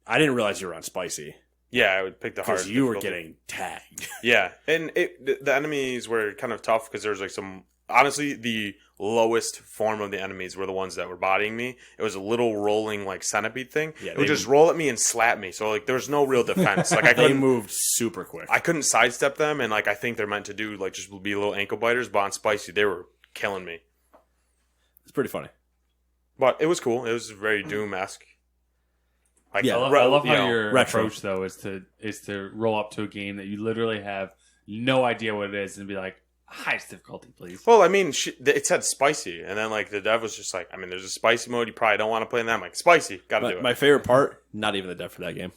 I didn't realize you were on spicy.
Yeah, I would pick the hardest.
Because you were getting tagged.
Yeah, and the enemies were kind of tough because there was like some... Honestly, the lowest form of the enemies were the ones that were bodying me. It was a little rolling like centipede thing. Yeah, it would just roll at me and slap me. So like there was no real defense. Like
they moved super quick.
I couldn't sidestep them, and like I think they're meant to do like just be little ankle biters. But on spicy, they were killing me.
It's pretty funny.
But it was cool. It was very Doom-esque.
Like, I love how your approach though is to roll up to a game that you literally have no idea what it is and be like, highest difficulty, please.
Well, I mean, it said spicy, and then like the dev was just like, I mean, there's a spicy mode. You probably don't want to play in that. I'm like, spicy, gotta do it.
My favorite part, not even the dev for that game.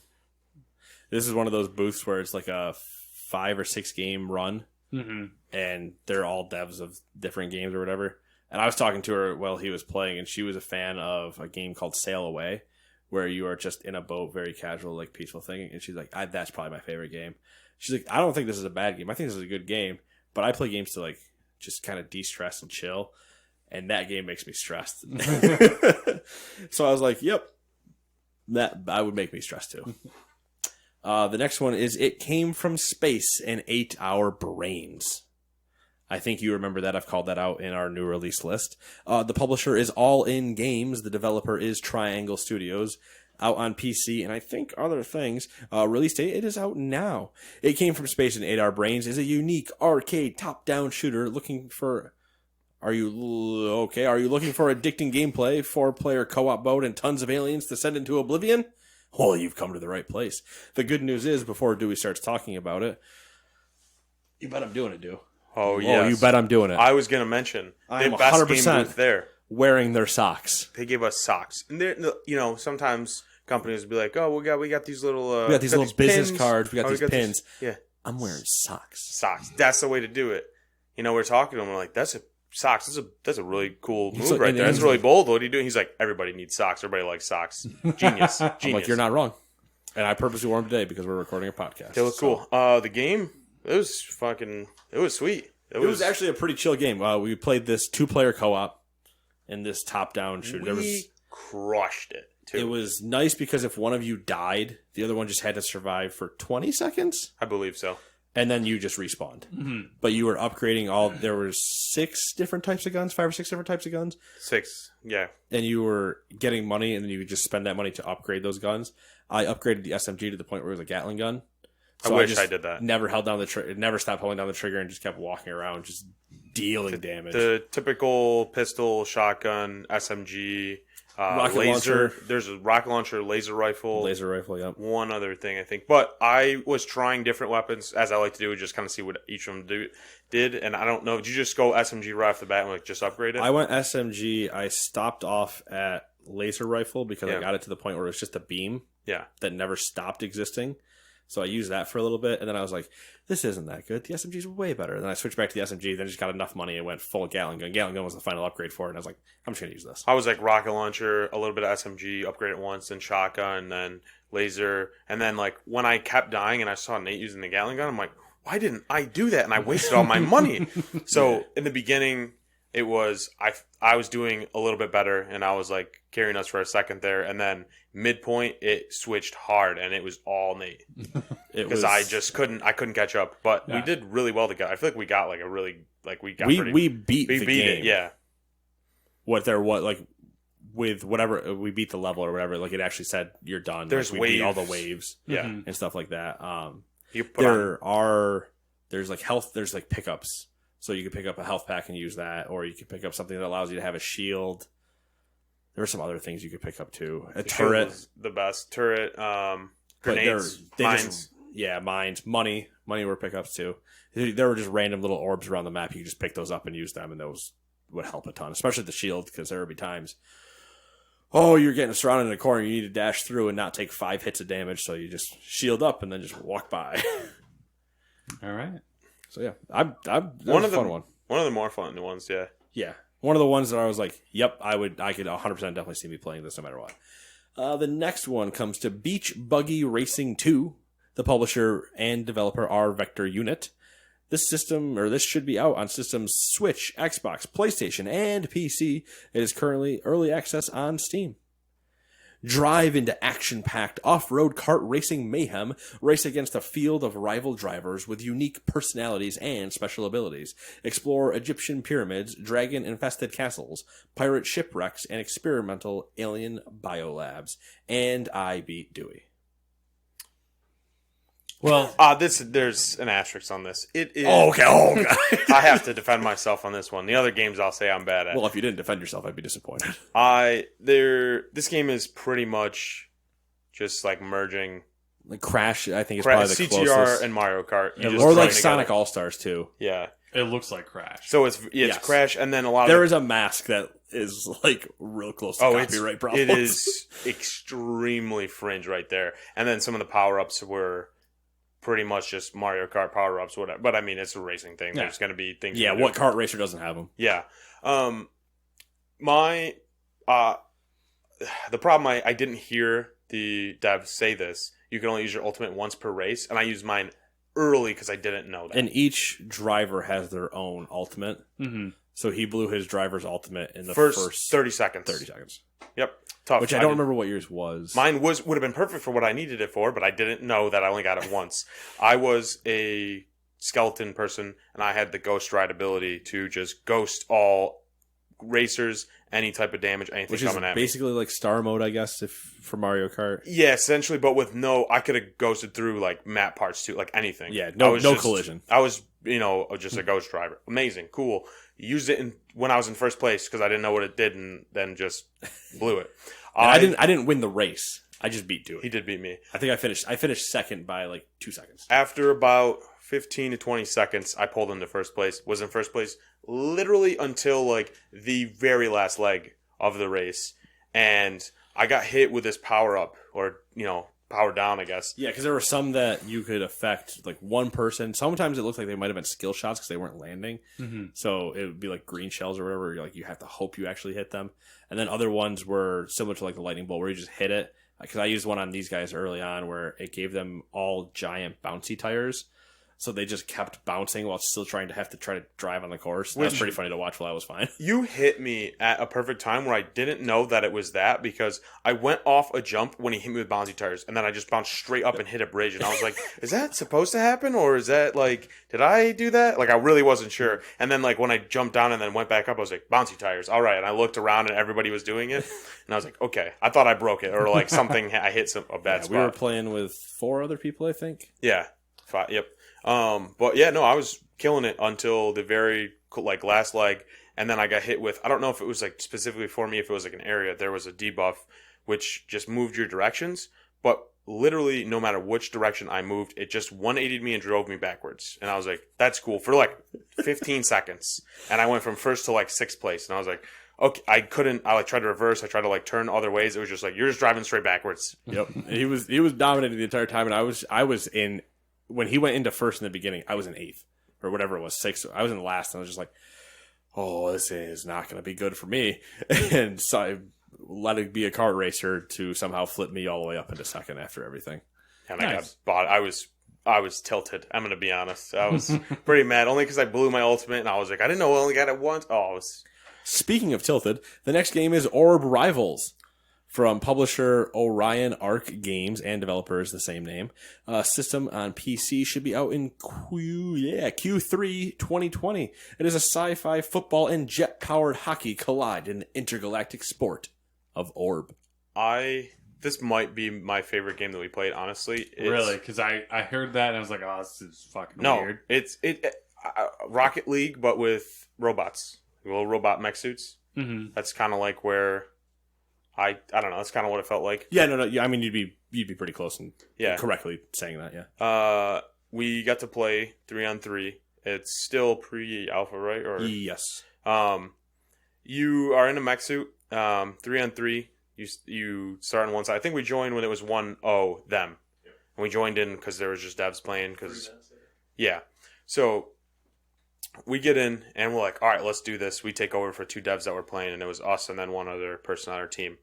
This is one of those booths where it's like a 5 or 6 game run, and they're all devs of different games or whatever. And I was talking to her while he was playing, and she was a fan of a game called Sail Away, where you are just in a boat, very casual, like peaceful thing. And she's like, that's probably my favorite game. She's like, I don't think this is a bad game. I think this is a good game. But I play games to like just kind of de-stress and chill. And that game makes me stressed. So I was like, yep, that would make me stressed too. The next one is It Came from Space and Ate Our Brains. I think you remember that. I've called that out in our new release list. The publisher is All In Games. The developer is Triangle Studios. Out on PC and I think other things. Release date, it is out now. It Came from Space and Ate Our Brains is a unique arcade top-down shooter looking for... Are you looking for addicting gameplay, 4-player co-op mode, and tons of aliens to send into oblivion? Well, you've come to the right place. The good news is, before Dewey starts talking about it, you bet I'm doing it, Dew.
Oh, yes.
Oh, you bet I'm doing it.
I was going to mention
I'm
the best game booth there.
Wearing their socks.
They gave us socks. And sometimes companies would be like, "Oh, we got these little
we got these little business
pins.
cards. We got these pins.
Yeah,
I'm wearing socks.
socks. That's the way to do it." We're talking to him. We're like, "That's a socks. That's a really cool move
So-
right
and-
there.
and
That's really bold. What are you doing?" He's like, "Everybody needs socks. Everybody likes socks. Genius.
I'm like, you're not wrong. And I purposely wore them today because we're recording a podcast.
They look cool. The game, it was sweet.
It was actually a pretty chill game. We played this 2-player co-op in this top-down shooter.
We crushed it, too.
It was nice because if one of you died, the other one just had to survive for 20 seconds,
I believe so.
and then you just respawned.
Mm-hmm.
But you were upgrading there was 6 different types of guns, 5 or 6 different types of guns,
6, yeah.
and you were getting money, and then you would just spend that money to upgrade those guns. I upgraded the SMG to the point where it was a Gatling gun.
I wish I did that.
Never held down the trigger, never stopped holding down the trigger, and just kept walking around, just dealing damage.
The typical pistol, shotgun, SMG,
Rocket
laser.
launcher.
There's a rocket launcher, laser rifle.
Laser rifle, yep.
One other thing, I think. But I was trying different weapons, as I like to do, just kind of see what each of them did. And I don't know, did you just go SMG right off the bat and like just upgrade it?
I went SMG. I stopped off at laser rifle because
Yeah.
I got it to the point where it was just a beam
Yeah.
that never stopped existing. So I used that for a little bit, and then I was like, this isn't that good. The SMG's way better. And then I switched back to the SMG, then just got enough money and went full Gatling gun. Gatling gun was the final upgrade for it, and I was like, I'm just going to use this.
I was like rocket launcher, a little bit of SMG, upgrade it once, then shotgun, then laser. And then like when I kept dying and I saw Nate using the Gatling gun, I'm like, why didn't I do that? And I wasted all my money. So in the beginning, it was I was doing a little bit better, and I was like carrying us for a second there, and then midpoint it switched hard, and it was all Nate because I couldn't catch up. But we did really well together. I feel like we got like a really like we got
we beat the
beat
game.
it, yeah.
With whatever we beat the level or whatever, like it actually said you're done.
There's
like, we beat all the
waves.
waves,
Yeah.
and stuff like that.
You put
There's like health. There's like pickups. So you could pick up a health pack and use that, or you could pick up something that allows you to have a shield. There are some other things you could pick up too. A turret,
the best turret, grenades, mines.
Mines, money were pickups too. There were just random little orbs around the map. You could just pick those up and use them, and those would help a ton, especially the shield, because there would be times, you're getting surrounded in a corner, you need to dash through and not take 5 hits of damage, so you just shield up and then just walk by.
All right.
So yeah, that
One
was
of
a fun one.
One of the more fun ones, yeah.
Yeah, one of the ones that I was like, yep, I could 100% definitely see me playing this no matter what. The next one comes to Beach Buggy Racing 2. The publisher and developer are Vector Unit. This should be out on systems Switch, Xbox, PlayStation, and PC. It is currently early access on Steam. Drive into action-packed off-road kart racing mayhem. Race against a field of rival drivers with unique personalities and special abilities. Explore Egyptian pyramids, dragon-infested castles, pirate shipwrecks, and experimental alien biolabs. And I beat Dewey.
Well,
there's an asterisk on this. It is.
Okay.
I have to defend myself on this one. The other games I'll say I'm bad at.
Well, if you didn't defend yourself, I'd be disappointed.
This game is pretty much just like merging
Like Crash, I think is probably the
CTR
closest.
and Mario Kart. You just
Or
throw
like
it
Sonic
together.
All Stars too.
Yeah.
it looks like Crash.
So it's
Yes.
Crash, and then a lot
There
of
is a mask that is like real close to copyright problems.
it is extremely fringe right there. And then some of the power ups were pretty much just Mario Kart power ups, whatever. But I mean, it's a racing thing.
Yeah.
There's going to be things.
Yeah,
you can
what
do.
kart racer doesn't have them?
Yeah. The problem I didn't hear the devs say this. You can only use your ultimate once per race, and I used mine early because I didn't know that.
And each driver has their own ultimate.
Mm-hmm.
So he blew his driver's ultimate in the
first 30 seconds.
30 seconds.
Yep. Tough.
Which I don't remember what yours was.
Mine would have been perfect for what I needed it for, but I didn't know that I only got it once. I was a skeleton person, and I had the ghost ride ability to just ghost all racers, any type of damage, anything
which is
coming at me.
basically like star mode, I guess, if for Mario Kart.
Yeah, essentially, but with I could have ghosted through like map parts too, like anything.
Yeah,
I
no
was just-
collision.
I was, just a ghost driver. Amazing, cool. Used it when I was in first place because I didn't know what it did, and then just blew it.
And I didn't win the race. I just beat Dewey.
He did beat me.
I think I finished second by like 2 seconds.
After about 15 to 20 seconds, I pulled into first place. Was in first place literally until like the very last leg of the race, and I got hit with this power up or power down, I guess.
Yeah, because there were some that you could affect, like one person. Sometimes it looked like they might have been skill shots because they weren't landing.
Mm-hmm.
So it would be like green shells or whatever. Like you have to hope you actually hit them. And then other ones were similar to like the lightning bolt where you just hit it. Because I used one on these guys early on where it gave them all giant bouncy tires. So they just kept bouncing while still trying to drive on the course. That was pretty funny to watch while I was fine.
You hit me at a perfect time where I didn't know that it was that because I went off a jump when he hit me with bouncy tires, and then I just bounced straight up and hit a bridge. And I was like, is that supposed to happen? Or is that like, did I do that? Like, I really wasn't sure. And then like when I jumped down and then went back up, I was like, bouncy tires. All right. And I looked around and everybody was doing it. And I was like, okay, I thought I broke it or like something, I hit a bad spot.
We were playing with 4 other people, I think.
Yeah. 5, yep. But yeah, no, I was killing it until the very like last leg, and then I got hit with, I don't know if it was like specifically for me, if it was like an area, there was a debuff which just moved your directions, but literally no matter which direction I moved, it just 180'd me and drove me backwards. And I was like, that's cool for like 15 seconds. And I went from first to like 6th place, and I was like, okay, I like tried to reverse, I tried to like turn other ways. It was just like, you're just driving straight backwards.
Yep. He was dominating the entire time, and I was in. When he went into first in the beginning, I was in 8th or whatever it was, 6th. I was in last, and I was just like, "Oh, this is not going to be good for me." And so I let it be a kart racer to somehow flip me all the way up into 2nd after everything.
And nice. I got bought. I was tilted. I'm going to be honest. I was pretty mad only because I blew my ultimate, and I was like, I didn't know I only got it once. Oh, I was.
Speaking of tilted, the next game is Orb Rivals. From publisher Orion Arc Games and developers the same name. System on PC should be out in Q3 2020. It is a sci-fi football and jet-powered hockey collide in the intergalactic sport of Orb.
This might be my favorite game that we played, honestly.
Really? Because I heard that and I was like, oh, this is fucking weird.
It's Rocket League, but with robots. Little robot mech suits.
Mm-hmm.
That's kind of like where... I don't know. That's kind of what it felt like.
Yeah, no. Yeah, I mean, you'd be pretty close in correctly saying that. Yeah.
We got to play 3-on-3. It's still pre-alpha, right? Or
yes.
You are in a mech suit. 3-on-3. You start on one side. I think we joined when it was 1-0 them, and we joined in because there was just devs playing. Yeah. So we get in and we're like, all right, let's do this. We take over for 2 devs that were playing, and it was us and then one other person on our team.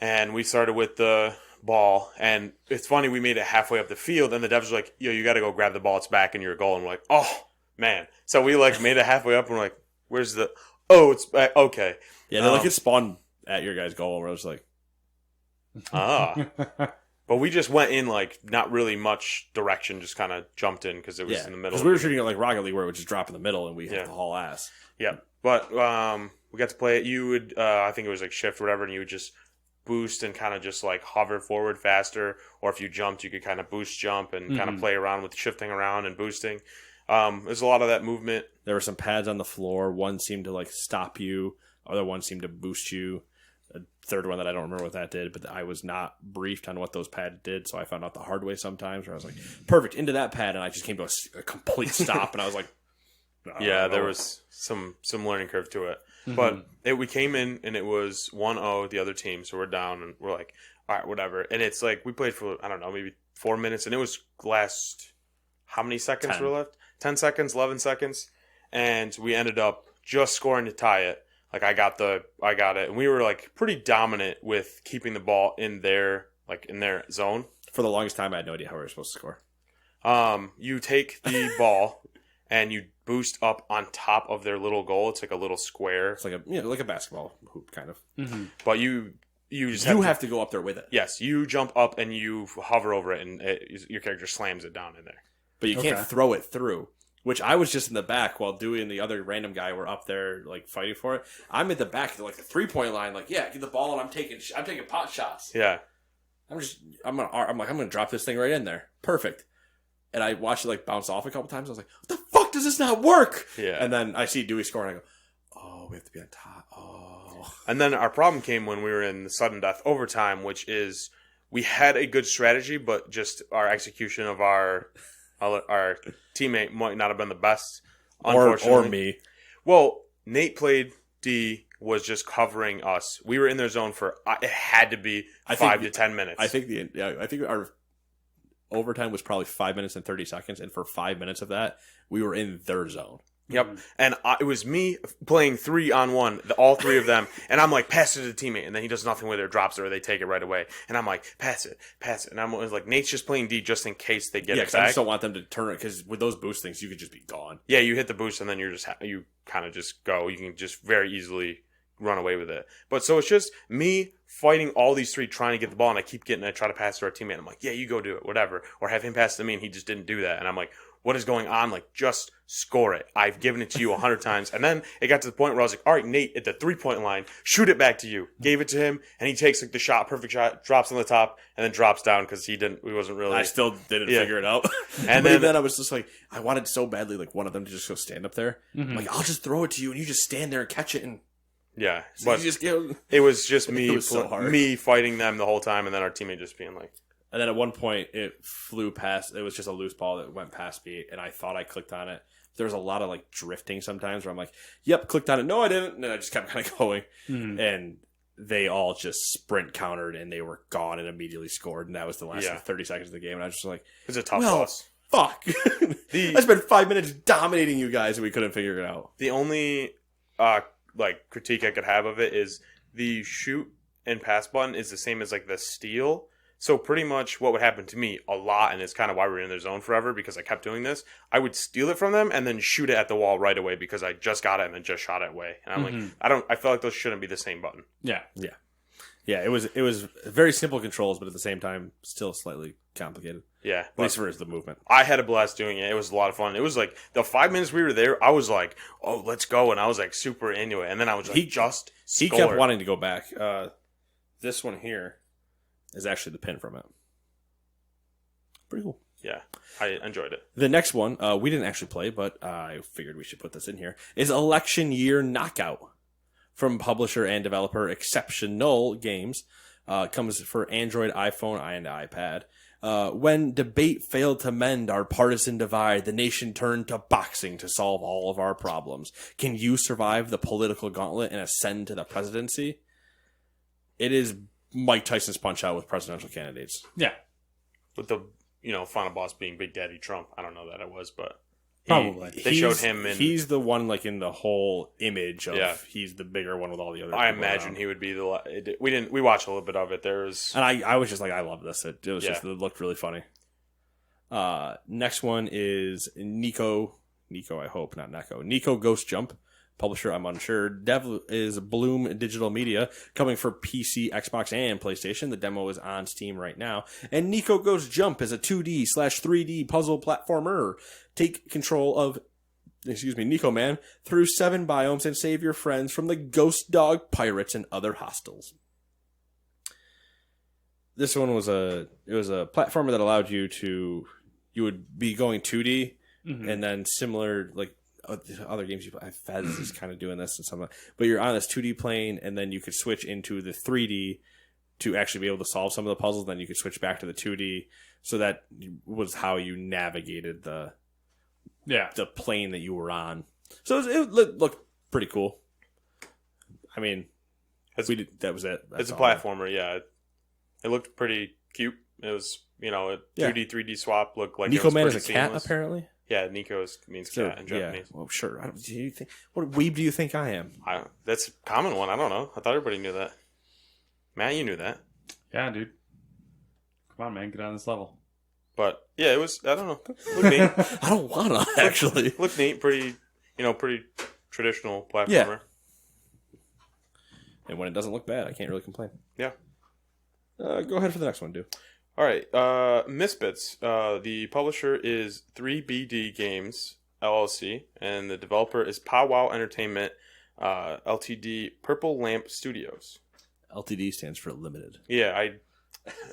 And we started with the ball, and it's funny, we made it halfway up the field, and the devs were like, yo, you got to go grab the ball. It's back in your goal. And we're like, oh, man. So we like made it halfway up, and we're like, where's the... Oh, it's back. Okay.
Yeah, they like it spawned at your guys' goal, where I was like...
But we just went in like not really much direction, just kind of jumped in because it was in the middle.
Because we were shooting it like Rocket League, where it would just drop in the middle, and we hit the whole ass.
Yeah, but we got to play it. You would, I think it was like shift or whatever, and you would just boost and kind of just like hover forward faster, or if you jumped, you could kind of boost jump and kind of play around with shifting around and boosting. There's a lot of that movement.
There were some pads on the floor. One seemed to like stop you. Other one seemed to boost you. A third one that I don't remember what that did, but I was not briefed on what those pads did, so I found out the hard way sometimes, where I was like, perfect, into that pad, and I just came to a complete stop, and I was like,
there was some learning curve to it. Mm-hmm. But we came in, and it was 1-0, the other team, so we're down, and we're like, all right, whatever. And it's like, we played for, I don't know, maybe 4 minutes, and it was last, how many seconds
10.
were left? 10 seconds, 11 seconds, and we ended up just scoring to tie it. Like, I got it. And we were, like, pretty dominant with keeping the ball in their zone.
For the longest time, I had no idea how we were supposed to score.
You take the ball and you boost up on top of their little goal. It's like a little square.
It's like a basketball hoop, kind of.
Mm-hmm. But you just
have to go up there with it.
Yes, you jump up and you hover over it, and your character slams it down in there.
But you can't throw it through. Which I was just in the back while Dewey and the other random guy were up there like fighting for it. I'm at the back, like the 3-point line, like get the ball and I'm taking pot shots.
Yeah,
I'm gonna drop this thing right in there, perfect. And I watched it like bounce off a couple times. I was like, what the fuck does this not work?
Yeah.
And then I see Dewey scoring. I go, oh, we have to be on top. Oh.
And then our problem came when we were in the sudden death overtime, which is we had a good strategy, but just our execution of our teammate might not have been the best, unfortunately.
Or me.
Well, Nate played D was just covering us. We were in their zone for it had to be 5 to 10 minutes.
I think our overtime was probably 5 minutes and 30 seconds, and for 5 minutes of that, we were in their zone.
Yep, and it was me playing 3-on-1, all three of them, and I'm like, pass it to the teammate, and then he does nothing with it, or drops it, or they take it right away, and I'm like, pass it, and I'm like, Nate's just playing D just in case they get it
because
back.
I just don't want them to turn it, because with those boost things, you could just be gone.
Yeah, you hit the boost, and then you kind of just go. You can just very easily run away with it. But so it's just me fighting all these three trying to get the ball, and I try to pass it to our teammate. I'm like, yeah, you go do it, whatever, or have him pass it to me, and he just didn't do that, and I'm like, what is going on? Like, just score it. I've given it to you 100 times. And then it got to the point where I was like, all right, Nate, at the 3-point line, shoot it back to you. Gave it to him, and he takes like the shot, perfect shot, drops on the top, and then drops down because he wasn't really.
I still didn't figure it out.
And
then I was just like, I wanted so badly, like, one of them to just go stand up there.
Mm-hmm.
I'm like, I'll just throw it to you, and you just stand there and catch it. And
yeah,
so
but it was just me, me fighting them the whole time, and then our teammate just being like.
And then at one point, it flew past. It was just a loose ball that went past me, and I thought I clicked on it. There was a lot of like drifting sometimes where I'm like, "Yep, clicked on it." No, I didn't. And then I just kept kind of going, and they all just sprint countered, and they were gone and immediately scored. And that was the last 30 seconds of the game. And I was just like,
"It's a tough loss."
Fuck! I spent 5 minutes dominating you guys, and we couldn't figure it out.
The only like critique I could have of it is the shoot and pass button is the same as like the steal. So pretty much what would happen to me a lot, and it's kind of why we're in their zone forever, because I kept doing this, I would steal it from them and then shoot it at the wall right away because I just got it and then just shot it away. And I'm like, I feel like those shouldn't be the same button.
Yeah. It was very simple controls, but at the same time, still slightly complicated.
Yeah.
At least for the movement.
I had a blast doing it. It was a lot of fun. It was like the 5 minutes we were there, I was like, oh, let's go. And I was like super into it. And then I was like,
he kept wanting to go back. This one here is actually the pin from it. Pretty cool.
Yeah, I enjoyed it.
The next one, we didn't actually play, but I figured we should put this in here, is Election Year Knockout from publisher and developer Exceptional Games. Comes for Android, iPhone, and iPad. When debate failed to mend our partisan divide, the nation turned to boxing to solve all of our problems. Can you survive the political gauntlet and ascend to the presidency? It is Mike Tyson's Punch-Out with presidential candidates.
Yeah.
With the, final boss being Big Daddy Trump. I don't know that it was, but
probably.
They showed him in...
He's the one, like, in the whole image of he's the bigger one with all the other
I imagine he would be the... We watched a little bit of it. There's...
And I was just like, I love this. It looked really funny. Next one is Nico, I hope, not Neko. Nico Ghost Jump. Publisher, I'm unsure. Dev is Bloom Digital Media, coming for PC, Xbox, and PlayStation. The demo is on Steam right now. And Nico Ghost Jump is a 2D/3D puzzle platformer. Take control of, Nico Man, through 7 biomes and save your friends from the ghost dog pirates and other hostiles. This one was a platformer that allowed you would be going 2D, and then similar, like, other games you play, Fez is kind of doing this and some, but you're on this 2D plane, and then you could switch into the 3D to actually be able to solve some of the puzzles. Then you could switch back to the 2D, so that was how you navigated the plane that you were on. So it looked pretty cool. I mean, that was it.
It's a platformer, yeah. It looked pretty cute. It was, a 2D, 3D swap looked like
Nico Man is a
seamless.
cat, apparently.
Yeah, Nico means cat in Japanese.
Yeah, well, sure. What weeb do you think I am?
That's a common one. I don't know. I thought everybody knew that. Matt, you knew that.
Yeah, dude. Come on, man. Get on this level.
But, yeah, it was, I don't know. Look neat.
I don't want to, actually.
Look neat. Pretty, pretty traditional platformer.
Yeah. And when it doesn't look bad, I can't really complain.
Yeah.
Go ahead for the next one, dude.
All right, Misfits. The publisher is 3BD Games LLC, and the developer is Powwow Entertainment Ltd. Purple Lamp Studios.
LTD stands for limited.
Yeah,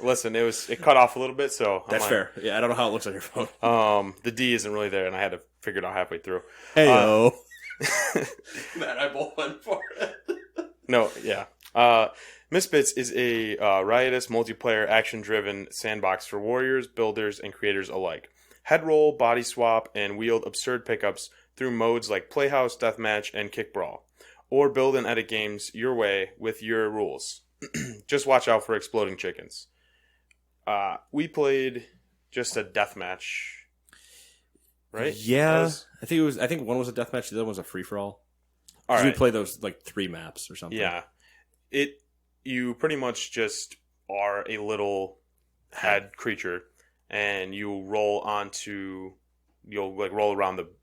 listen. It cut off a little bit, so
that's fair. Yeah, I don't know how it looks on your phone.
The D isn't really there, and I had to figure it out halfway through.
Heyo. Man, I both went for it.
No, yeah. Misfits is a riotous, multiplayer, action-driven sandbox for warriors, builders, and creators alike. Head roll, body swap, and wield absurd pickups through modes like Playhouse, Deathmatch, and Kick Brawl. or build and edit games your way with your rules. Just watch out for exploding chickens. We played just a deathmatch, right?
Yeah, I think one was a deathmatch, the other one was a free for all.
All right.
We play those like 3 maps or something.
Yeah, you pretty much just are a little head creature, and you roll around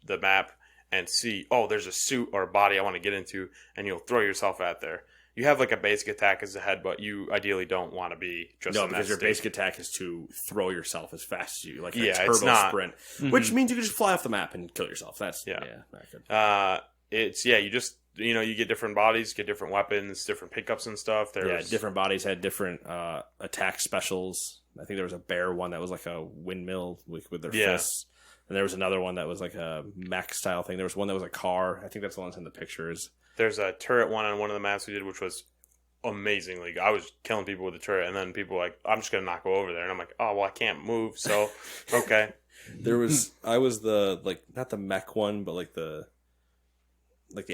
the map and see, oh, there's a suit or a body I want to get into, and you'll throw yourself at there. You have like a basic attack as a head, but you ideally don't want to be just in that
because your
state.
basic attack is to throw yourself as fast as you like a
Yeah,
turbo
it's not-
sprint,
Mhm.
which means you can just fly off the map and kill yourself. That's
Yeah.
not good.
You just you get different bodies, get different weapons, different pickups and stuff.
Different bodies had different attack specials. I think there was a bear one that was like a windmill with their fists. And there was another one that was like a mech style thing. There was one that was a car. I think that's the one that's in the pictures.
There's a turret one on one of the maps we did, which was amazingly good. I was killing people with the turret, and then people were like, I'm just going to knock go over there. And I'm like, oh, well, I can't move, so, okay.
I was the, like, not the mech one, but like the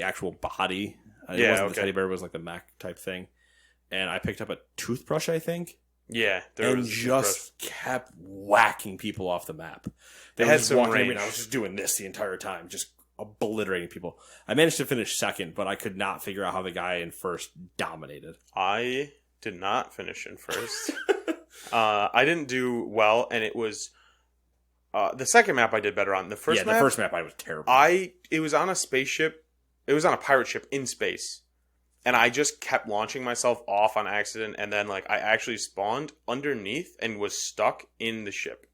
actual body. It wasn't the teddy bear, it was like the mech type thing. And I picked up a toothbrush, I think.
Yeah,
and just kept whacking people off the map.
They had some range.
I was just doing this the entire time, just obliterating people. I managed to finish second, but I could not figure out how the guy in first dominated.
I did not finish in first. I didn't do well, and it was the second map I did better on. The first map
I was terrible.
It was on a spaceship. It was on a pirate ship in space. And I just kept launching myself off on accident, and then like I actually spawned underneath and was stuck in the ship.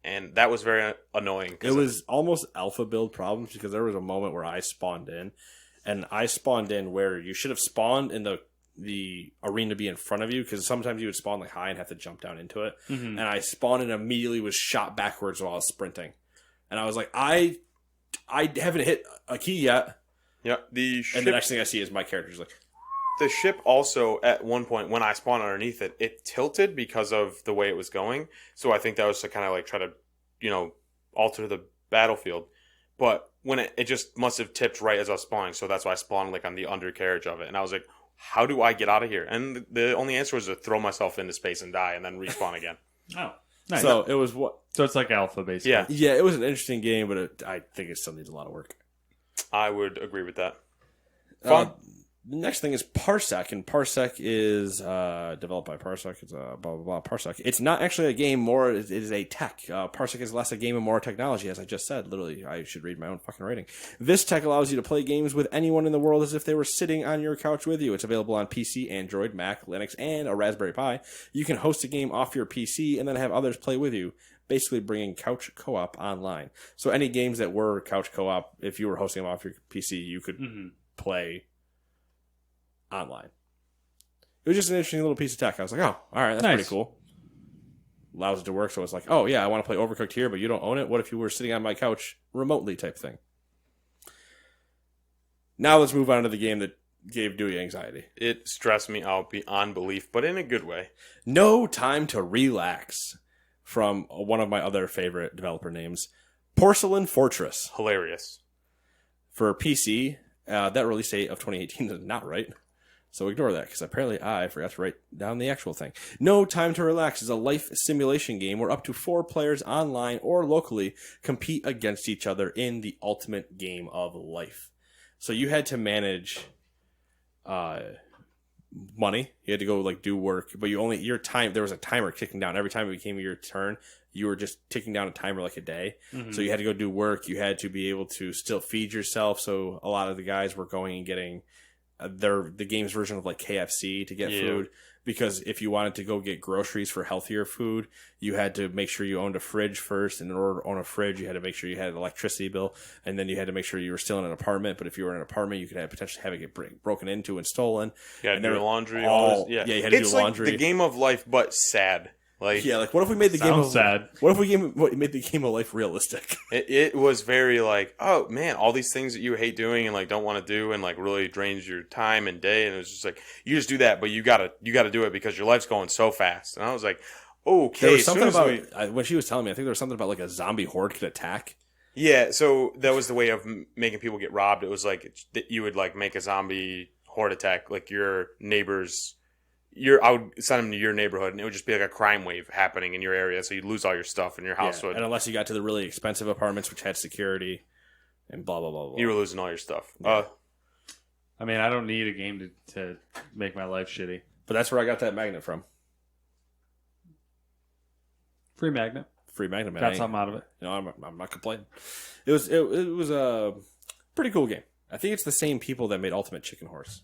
And that was very annoying.
It was almost alpha build problems because there was a moment where I spawned in, and I spawned in where you should have spawned in the arena to be in front of you, because sometimes you would spawn like high and have to jump down into it.
Mm-hmm.
And I spawned and immediately was shot backwards while I was sprinting. And I was like, I haven't hit a key yet.
Yeah,
and the next thing I see is my character's like...
The ship also, at one point, when I spawned underneath it, it tilted because of the way it was going. So I think that was to kind of like try to, alter the battlefield. But when it just must have tipped right as I was spawning. So that's why I spawned like on the undercarriage of it. And I was like, how do I get out of here? And the only answer was to throw myself into space and die and then respawn again.
Oh, nice.
So it was what?
So it's like alpha, basically.
Yeah.
Yeah, it was an interesting game, but I think it still needs a lot of work.
I would agree with that. Fun.
The next thing is Parsec, and Parsec is developed by Parsec. It's blah, blah, blah, Parsec. It's not actually a game, more it is a tech. Parsec is less a game and more technology, as I just said. Literally, I should read my own fucking rating. This tech allows you to play games with anyone in the world as if they were sitting on your couch with you. It's available on PC, Android, Mac, Linux, and a Raspberry Pi. You can host a game off your PC and then have others play with you, basically bringing couch co-op online. So any games that were couch co-op, if you were hosting them off your PC, you could play online. It was just an interesting little piece of tech. I was like, oh, all right, that's pretty cool. Allows it to work. So it's like, oh yeah, I want to play Overcooked here, but you don't own it. What if you were sitting on my couch remotely type thing? Now let's move on to the game that gave Dewey anxiety.
It stressed me out beyond belief, but in a good way.
No Time to Relax, from one of my other favorite developer names, Porcelain Fortress.
Hilarious.
For PC, that release date of 2018 is not right. So ignore that, because apparently I forgot to write down the actual thing. No Time to Relax is a life simulation game where up to 4 players online or locally compete against each other in the ultimate game of life. So you had to manage money. You had to go like do work, but your time, there was a timer ticking down. Every time it became your turn, you were just ticking down a timer like a day. Mm-hmm. So you had to go do work. You had to be able to still feed yourself. So a lot of the guys were going and getting the game's version of like KFC to get food, because if you wanted to go get groceries for healthier food, you had to make sure you owned a fridge first, and in order to own a fridge, you had to make sure you had an electricity bill, and then you had to make sure you were still in an apartment. But if you were in an apartment, you could potentially have it get broken into and stolen.
You had to do laundry.
You had to do laundry.
It's like the game of life, but sad. Like
what if we made the game of
sad?
What if we made the game of life realistic?
It was very like, oh man, all these things that you hate doing and like don't want to do and like really drains your time and day, and it was just like you just do that, but you gotta do it because your life's going so fast. And I was like, okay.
There was something about when she was telling me. I think there was something about like a zombie horde could attack.
Yeah, so that was the way of making people get robbed. It was like that you would like make a zombie horde attack, like your neighbors. I would send them to your neighborhood, and it would just be like a crime wave happening in your area. So you'd lose all your stuff, and your house would.
And unless you got to the really expensive apartments, which had security, and blah blah blah blah.
You were losing all your stuff.
Yeah.
I mean, I don't need a game to make my life shitty.
But that's where I got that magnet from.
Free magnet.
Free magnet, man.
Got something out of it.
No, I'm not complaining. It was a pretty cool game. I think it's the same people that made Ultimate Chicken Horse.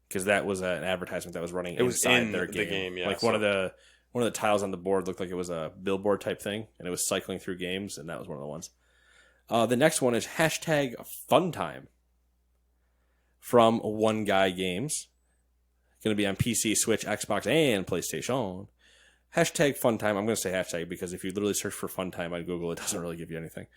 Because that was an advertisement that was running inside their game.
The game, yeah.
Like one of the tiles on the board looked like it was a billboard type thing, and it was cycling through games, and that was one of the ones. The next one is #Funtime from One Guy Games. Going to be on PC, Switch, Xbox, and PlayStation. #Funtime. I'm going to say hashtag because if you literally search for Funtime on Google, it doesn't really give you anything.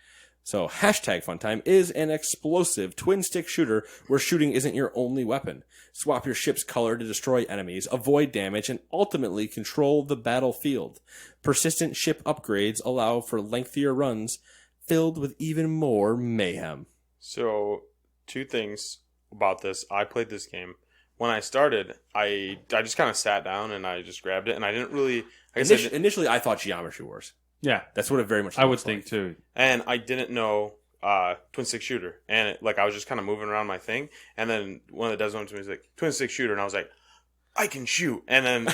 So #Funtime is an explosive twin-stick shooter where shooting isn't your only weapon. Swap your ship's color to destroy enemies, avoid damage, and ultimately control the battlefield. Persistent ship upgrades allow for lengthier runs filled with even more mayhem.
So, 2 things about this. I played this game. When I started, I just kind of sat down and I just grabbed it, and I didn't really...
Initially, I thought Geometry Wars.
Yeah.
That's what it very much
I would
looks
think
like.
too.
And I didn't know twin stick shooter, and I was just kind of moving around my thing, and then one of the devs went to me, was like, twin stick shooter, and I was like, I can shoot, and then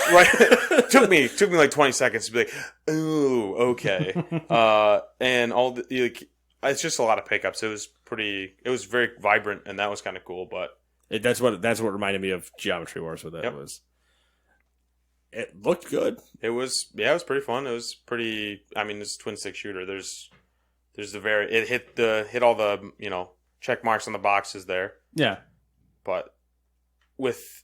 took me like 20 seconds to be like, ooh, okay, and all it's just a lot of pickups. It was very vibrant, and that was kind of cool, but
That's what reminded me of Geometry Wars with it.
Yep.
It looked good.
it was pretty fun. It was pretty. I mean, this twin stick shooter. There's it hit all the check marks on the boxes there,
Yeah.
but with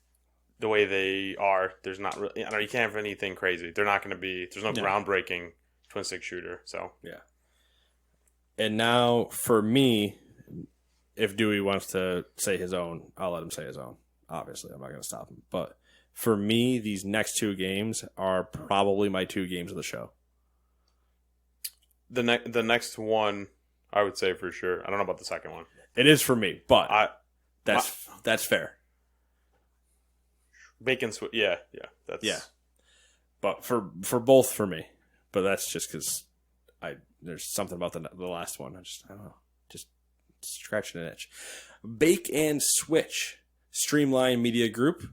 the way they are, there's not really. You can't have anything crazy. They're not going to be. There's no groundbreaking twin stick shooter. So
Yeah. And now for me, if Dewey wants to say his own, I'll let him say his own. Obviously, I'm not going to stop him. But for me, these next 2 games are probably my 2 games of the show.
the next one, I would say for sure. I don't know about the second one.
It is for me, but that's fair.
Bacon yeah. That's
But for both for me, but that's just because there's something about the last one. I don't know, just scratching an itch. Bake and Switch, Streamline Media Group.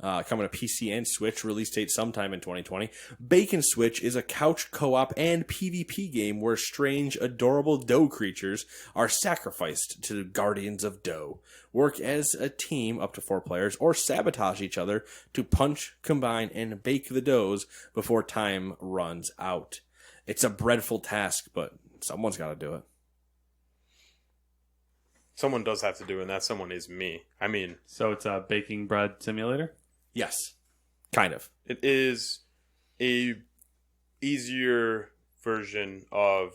Coming to PC and Switch, release date sometime in 2020. Bake and Switch is a couch co-op and PvP game where strange, adorable dough creatures are sacrificed to the guardians of dough. Work as a team, up to 4 players, or sabotage each other to punch, combine, and bake the doughs before time runs out. It's a dreadful task, but someone's got to do it.
Someone does have to do it, and that someone is me. I mean...
So it's a baking bread simulator?
Yes. Kind of.
It is a easier version of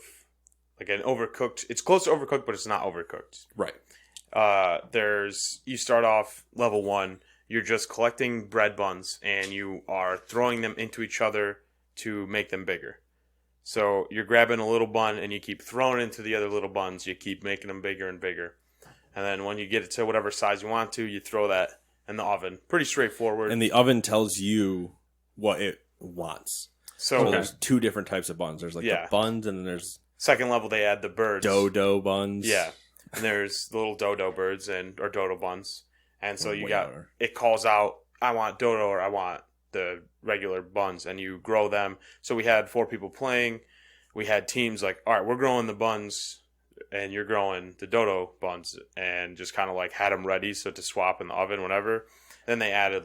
like an overcooked... It's close to overcooked, but it's not overcooked.
Right.
You start off level 1, you're just collecting bread buns, and you are throwing them into each other to make them bigger. So you're grabbing a little bun, and you keep throwing it into the other little buns. You keep making them bigger and bigger. And then when you get it to whatever size you want to, you throw that in the oven. Pretty straightforward.
And the oven tells you what it wants. So there's 2 different types of buns. There's the buns, and then there's...
Second level, they add the birds.
Dodo buns.
Yeah. And there's the little dodo birds or dodo buns. And so it calls out, I want dodo or I want the regular buns. And you grow them. So we had 4 people playing. We had teams like, all right, we're growing the buns and you're growing the dodo buns, and just kind of had them ready so to swap in the oven whenever. Then they added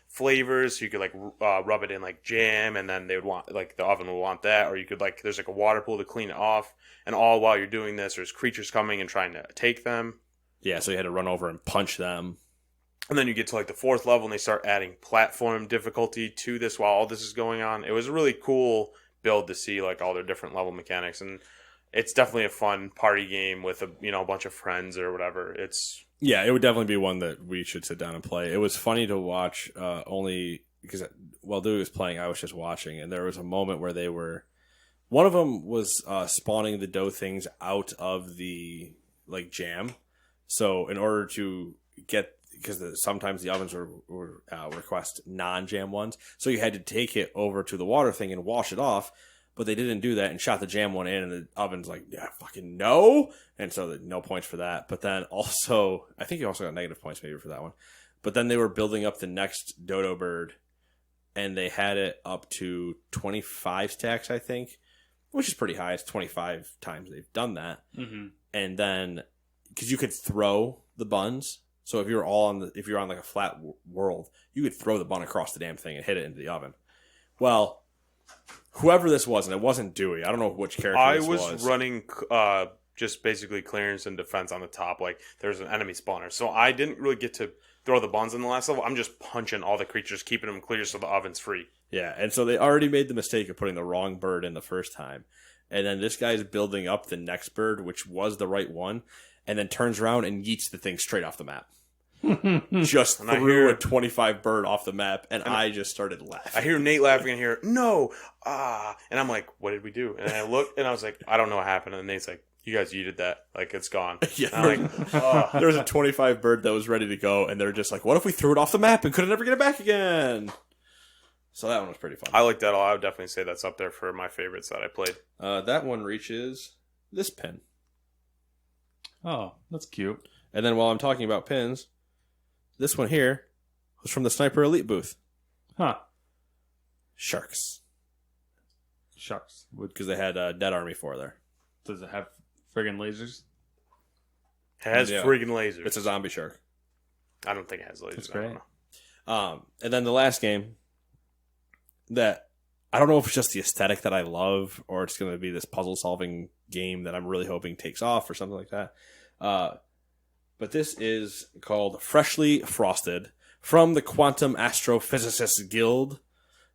flavors, so you could rub it in jam, and then they would want the oven would want that, or you could there's a water pool to clean it off, and all while you're doing this, there's creatures coming and trying to take them.
Yeah, so you had to run over and punch them.
And then you get to the 4th level, and they start adding platform difficulty to this while all this is going on. It was a really cool build to see all their different level mechanics, and it's definitely a fun party game with a bunch of friends or whatever.
Yeah, it would definitely be one that we should sit down and play. It was funny to watch, only because while Dewey was playing, I was just watching, and there was a moment where they were One of them was spawning the dough things out of the jam. So in order to get, because sometimes the ovens would request non-jam ones, so you had to take it over to the water thing and wash it off. But they didn't do that and shot the jam one in, and the oven's like, yeah, fucking no. And so no points for that. But then also, I think you also got negative points maybe for that one. But then they were building up the next dodo bird, and they had it up to 25 stacks, I think, which is pretty high. It's 25 times they've done that. Mm-hmm. And then, because you could throw the buns. So if you're on like a flat world, you could throw the bun across the damn thing and hit it into the oven. Well, whoever this was, and it wasn't Dewey. I don't know which character this was.
I was running just basically clearance and defense on the top. Like, there's an enemy spawner. So I didn't really get to throw the buns in the last level. I'm just punching all the creatures, keeping them clear so the oven's free.
Yeah, and so they already made the mistake of putting the wrong bird in the first time. And then this guy's building up the next bird, which was the right one, and then turns around and yeets the thing straight off the map. Just threw a 25 bird off the map, and I just started laughing.
I hear Nate laughing and hear, no, and I'm like, what did we do? And I looked, and I was like, I don't know what happened. And Nate's like, you guys yeeted that. Like, it's gone.
Yeah, there was a 25 bird that was ready to go, and they're just like, what if we threw it off the map and could never get it back again? So that one was pretty fun.
I like that a lot. I would definitely say that's up there for my favorites that I played.
That one reaches this pin.
Oh, that's cute.
And then while I'm talking about pins, this one here was from the Sniper Elite booth.
Huh.
Sharks.
Sharks.
Because they had Dead Army 4 there.
Does it have friggin' lasers?
It has friggin' lasers.
It's a zombie shark.
I don't think it has lasers.
That's great.
I don't know.
And then the last game that I don't know if it's just the aesthetic that I love or it's going to be this puzzle-solving game that I'm really hoping takes off or something like that. But this is called Freshly Frosted from the Quantum Astrophysicists Guild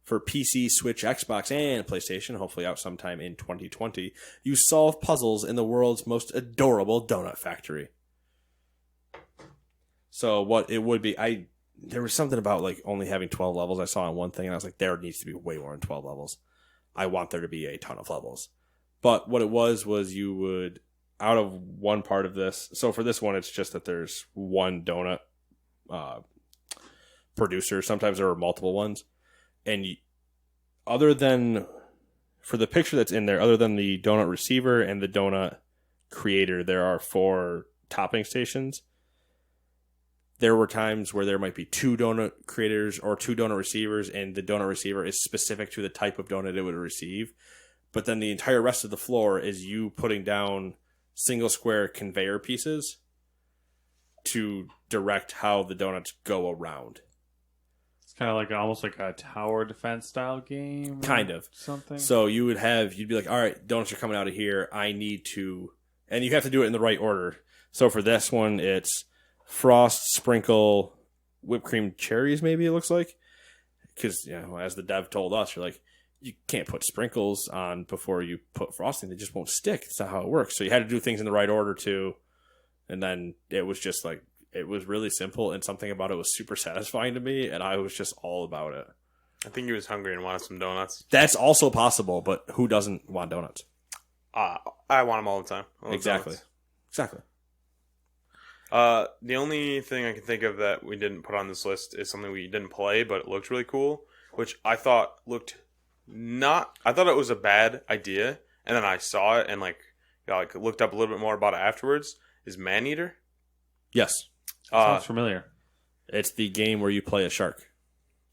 for PC, Switch, Xbox, and PlayStation, hopefully out sometime in 2020. You solve puzzles in the world's most adorable donut factory. So what it would be, there was something about like only having 12 levels I saw on one thing, and I was like, there needs to be way more than 12 levels. I want there to be a ton of levels. But what it was you would, out of one part of this, so for this one, it's just that there's one donut producer. Sometimes there are multiple ones. And other than, for the picture that's in there, other than the donut receiver and the donut creator, there are 4 topping stations. There were times where there might be 2 donut creators or 2 donut receivers, and the donut receiver is specific to the type of donut it would receive. But then the entire rest of the floor is you putting down single square conveyor pieces to direct how the donuts go around.
It's kind of like almost like a tower defense style game.
Kind of.
Something.
So you'd be like, all right, donuts are coming out of here. I need to, and you have to do it in the right order. So for this one, it's frost, sprinkle, whipped cream, cherries, maybe it looks like. Because, as the dev told us, you're like, you can't put sprinkles on before you put frosting. They just won't stick. That's not how it works. So you had to do things in the right order too. And then it was just like, it was really simple, and something about it was super satisfying to me, and I was just all about it.
I think he was hungry and wanted some donuts.
That's also possible, but who doesn't want donuts?
I want them all the time.
Exactly.
Donuts.
Exactly.
The only thing I can think of that we didn't put on this list is something we didn't play, but it looked really cool, which I thought I thought it was a bad idea, and then I saw it and looked up a little bit more about it afterwards. Is Maneater?
Yes.
Sounds familiar.
It's the game where you play a shark.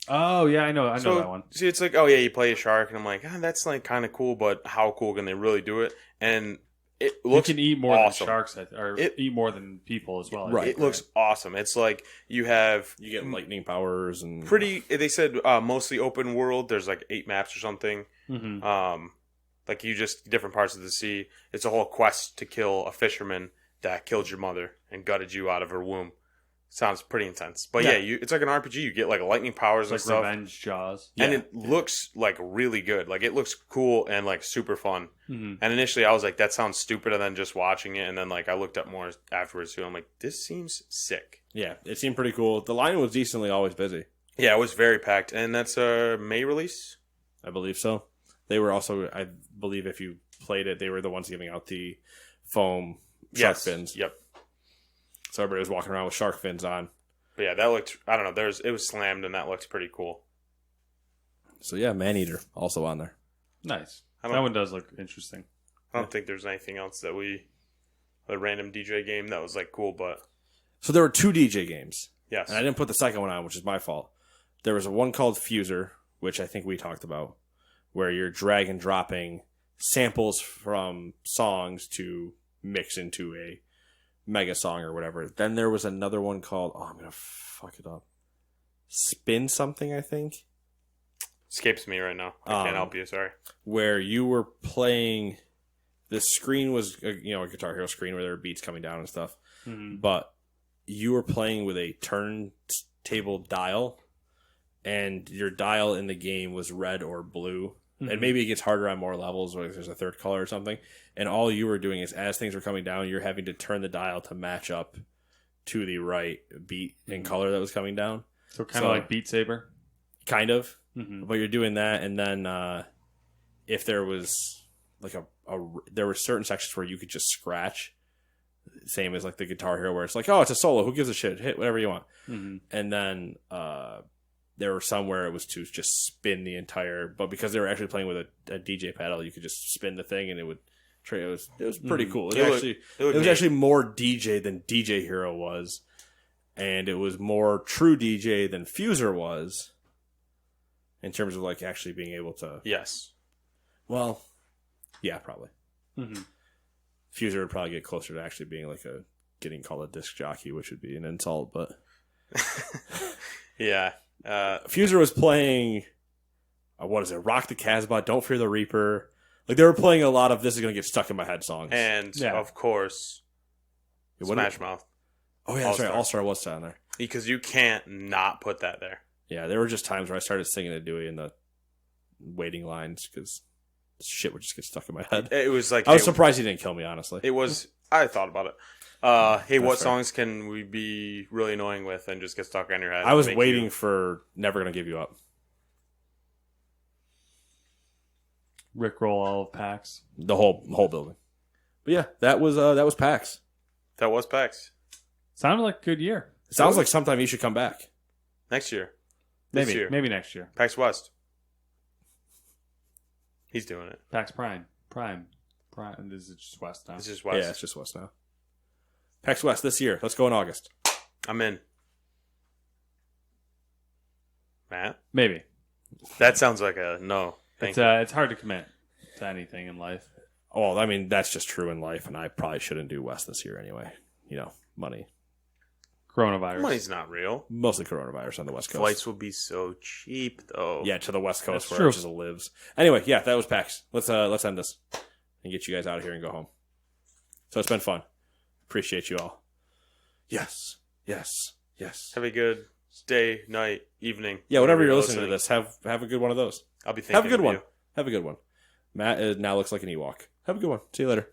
Oh yeah, I know that one.
See, it's like, oh yeah, you play a shark, and I'm like, that's like kind of cool, but how cool can they really do it? And it looks
you can eat more
awesome.
than sharks, or eat more than people as well.
Right. It looks awesome. It's like you get
lightning powers and
They said mostly open world. There's like 8 maps or something.
Mm-hmm.
Like you just different parts of the sea. It's a whole quest to kill a fisherman that killed your mother and gutted you out of her womb. Sounds pretty intense. But it's like an RPG. You get like lightning powers and stuff.
Revenge Jaws.
And it looks like really good. Like it looks cool and like super fun.
Mm-hmm.
And initially I was like, that sounds stupid. And then just watching it. And then like I looked up more afterwards too. I'm like, this seems sick.
Yeah, it seemed pretty cool. The line was decently always busy.
Yeah, it was very packed. And that's a May release?
I believe so. They were also, I believe, if you played it, they were the ones giving out the foam shark fins.
Yep.
So everybody was walking around with shark fins on.
But yeah, that looked. I don't know. It was slammed, and that looked pretty cool.
So yeah, Maneater also on there.
Nice. That one does look interesting.
I don't think there's anything else that a random DJ game that was like cool, but
So there were 2 DJ games.
yes,
And I didn't put the second one on, which is my fault. There was one called Fuser, which I think we talked about, where you're drag and dropping samples from songs to mix into a mega song or whatever. Then there was another one called, I'm going to fuck it up. Spin something, I think.
escapes me right now. I can't help you. Sorry.
Where you were playing, the screen was a Guitar Hero screen where there were beats coming down and stuff.
Mm-hmm.
But you were playing with a turntable dial, and your dial in the game was red or blue.
Mm-hmm.
And maybe it gets harder on more levels, or if there's a third color or something. And all you were doing is, as things were coming down, you're having to turn the dial to match up to the right beat and color that was coming down.
So kind of like Beat Saber?
Kind of.
Mm-hmm.
But you're doing that, and then if there was like there were certain sections where you could just scratch, same as like the Guitar Hero, where it's like, oh, it's a solo, who gives a shit, hit whatever you want.
Mm-hmm.
And then there were some where it was to just spin the entire, but because they were actually playing with a DJ pedal, you could just spin the thing and it would. It was pretty cool. It was actually more DJ than DJ Hero was, and it was more true DJ than Fuser was. In terms of like actually being able to,
Yes.
Well, yeah, probably.
Mm-hmm.
Fuser would probably get closer to actually being like getting called a disc jockey, which would be an insult. But
yeah,
Fuser was playing, what is it? Rock the Casbah, Don't Fear the Reaper. Like they were playing a lot of "This Is Gonna Get Stuck in My Head" songs,
and of course, Smash Mouth.
Oh yeah, that's right. All Star was down there
because you can't not put that there.
Yeah, there were just times where I started singing to Dewey in the waiting lines because shit would just get stuck in my head.
It was like
I was surprised he didn't kill me. Honestly,
it was. I thought about it. Hey, what
fair.
songs can we be really annoying with and just get stuck on your head?
I was waiting for "Never Gonna Give You Up."
Rickroll all of PAX.
The whole building. But yeah, that was PAX.
That was PAX.
Sounded like a good year.
It sounds like sometime you should come back.
Next year.
Maybe.
This year.
Maybe next year.
PAX West. He's doing it.
PAX Prime. This is just West now.
It's just West.
Yeah, it's just West now. PAX West this year. Let's go in August.
I'm in. Matt?
Maybe.
That sounds like a no.
It's hard to commit to anything in life.
Well, I mean, that's just true in life, and I probably shouldn't do West this year anyway. Money.
Coronavirus.
Money's not real.
Mostly coronavirus on the West Coast.
Flights will be so cheap, though.
Yeah, to the West Coast
That's
where
true.
it just lives. Anyway, yeah, that was PAX. Let's end this and get you guys out of here and go home. So it's been fun. Appreciate you all. Yes.
Have a good day, night, evening.
Yeah, whatever you're listening to this, have a good one of those.
I'll be thinking
Have a good
of
one.
you.
Have a good one. Matt now looks like an Ewok. Have a good one. See you later.